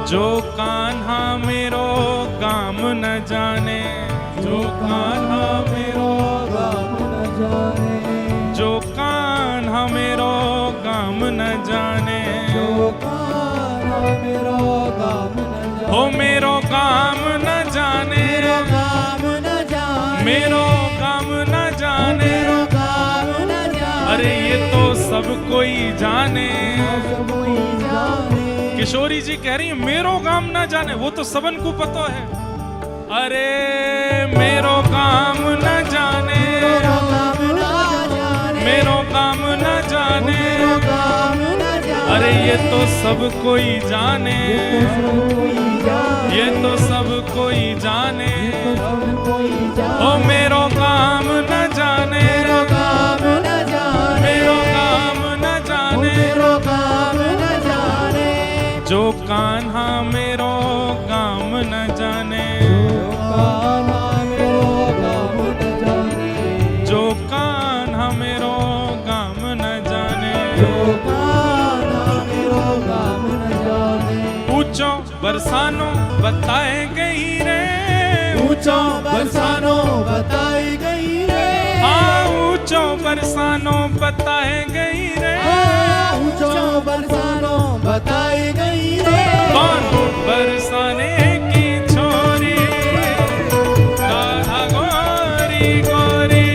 जो कान्हा मेरो काम न जाने, जो कान्हा काम न जाने, जो कान्हा मेरो काम न जाने, हो मेरो काम न जाने, मेरो काम न जाने, मेरो काम न जाने, मेरो काम न जाने। अरे ये तो सब कोई जाने। सब कोई जाने। किशोरी जी कह रही है मेरो काम न जाने, वो तो सबन को पता है। अरे मेरो काम न जाने, मेरो काम न जाने, मेरो काम न जाने, मेरो काम न जाने। अरे ये तो सब कोई जाने, सब कोई जाने, ये तो सब कोई जाने, सब कोई जाने। ओ मेरो काम न जाने, मेरो काम न जाने, मेरो काम न जाने, मेरो काम न जाने। जो कान्हा मेरो काम न जाने, कान्हा मेरो काम न जाने, जो कान्हा मेरो काम न जाने, जो कान्हा मेरो काम न जाने। ऊंचो बरसानो बताए गई रे, ऊंचो बरसानो बताई गई रे, हाँ ऊंचो बरसानो बताए गई रे, ऊंचो बरसानो बताई गई रे। कौन बरसाने की छोरी, राधा गोरी गोरी,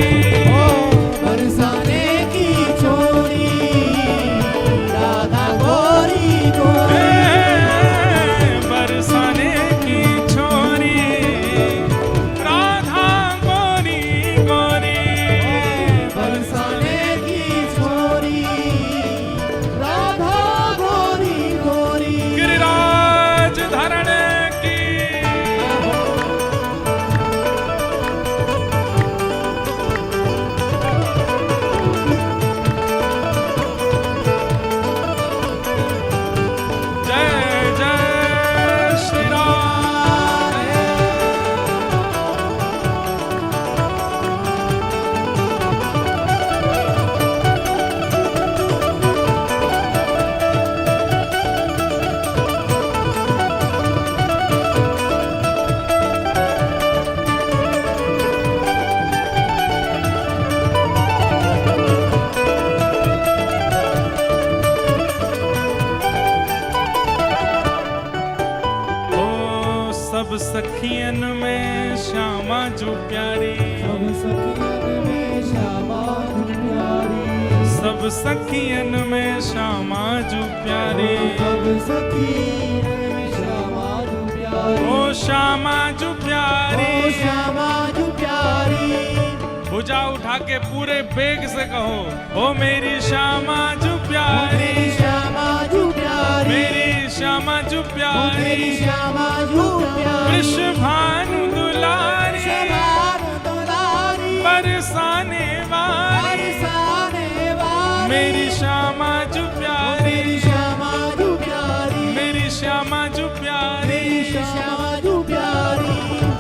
ओ बरसाने की छोरी, राधा गोरी गोरी। बरसाने की छोरी, राधा गोरी गोरी, बरसाने की छोरी, राधा गोरी गोरी। गिरिराज धरण की। जय जय श्री राम। ओ सब सखियन में श्यामा जो प्यारी, सब सखियन में श्यामा जो प्यारी, सब सखियन में श्यामा जो प्यारी, सब सखियन में श्यामा जो प्यारी। ओ श्यामा जो प्यारी। ओ श्यामा जो प्यारी, भुजा उठा के पूरे बेग से कहो, ओ मेरी श्यामा जो प्यारी, मेरी श्यामा जो प्यारी, मेरी श्यामा जो मेरी प्यारी, श्यामा जो प्यारी। वृषभानु दुलारी, श्यामा दुलारी, बरसाने वाली, बरसाने वाली। मेरी श्यामा जो प्यारी, मेरी श्यामा जो प्यारी, मेरी श्यामा जो प्यारी, मेरी श्यामा जो प्यारी।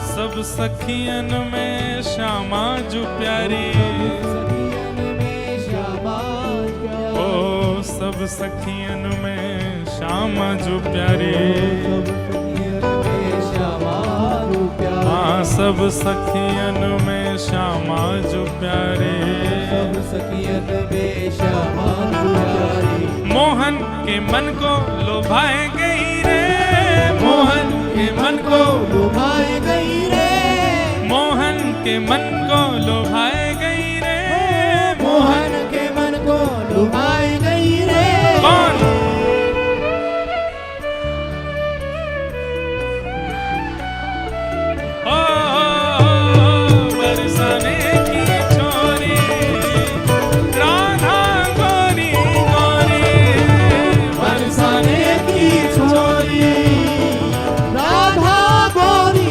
सब सखियन में श्यामा जो प्यारी, सखियन में श्यामा प्यारी, ओ सब सखियन में श्यामा जो प्यारी, सब सखियन में श्यामा जो प्यारी। हाँ सब सखियन में श्यामा जो प्यारे, सब सखियन में श्यामा जो प्यारी। मोहन के मन को लोभाए गई रे, मोहन के मन को, लुभाए गई रे, मोहन के मन को लोभाए गई रे, मोहन के मन को लुभाए गई रे। कौन? बरसाने की छोरी, राधा गोरी गोरी, बरसाने की छोरी, राधा गोरी।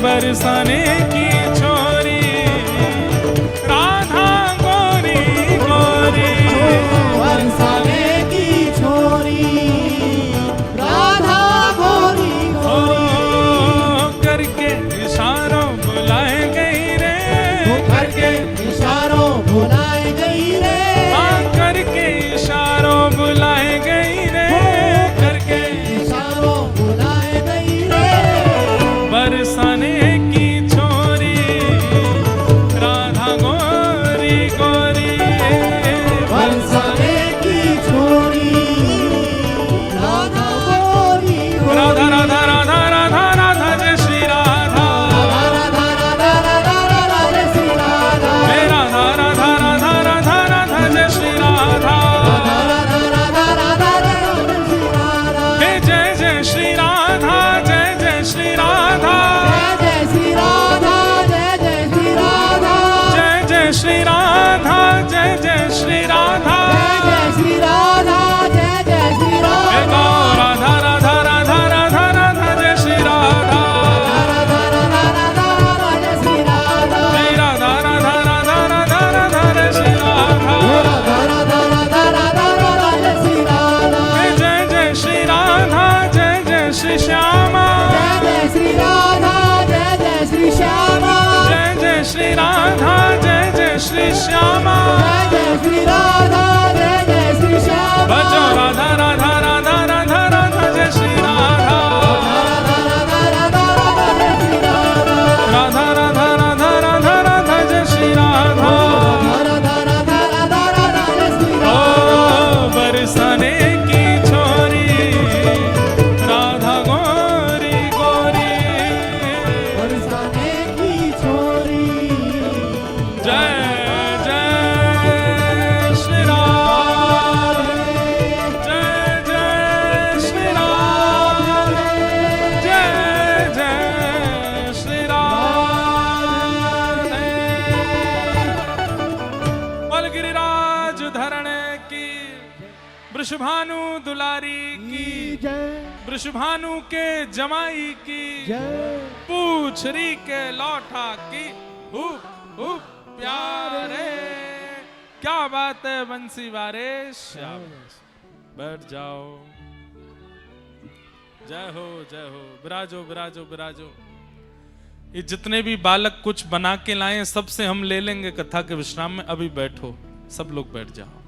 बरसाने की छोरी, लाज धरण की, वृषभानु दुलारी की, जय वृषभानु के जमाई की, जय पूछरी के लौठा की, प्यारे। क्या बात है बंसी वारे, शाबाश। बैठ जाओ। जय हो जय हो। विराजो विराजो विराजो। ये जितने भी बालक कुछ बना के लाए सबसे हम ले लेंगे कथा के विश्राम में। अभी बैठो, सब लोग बैठ जाओ।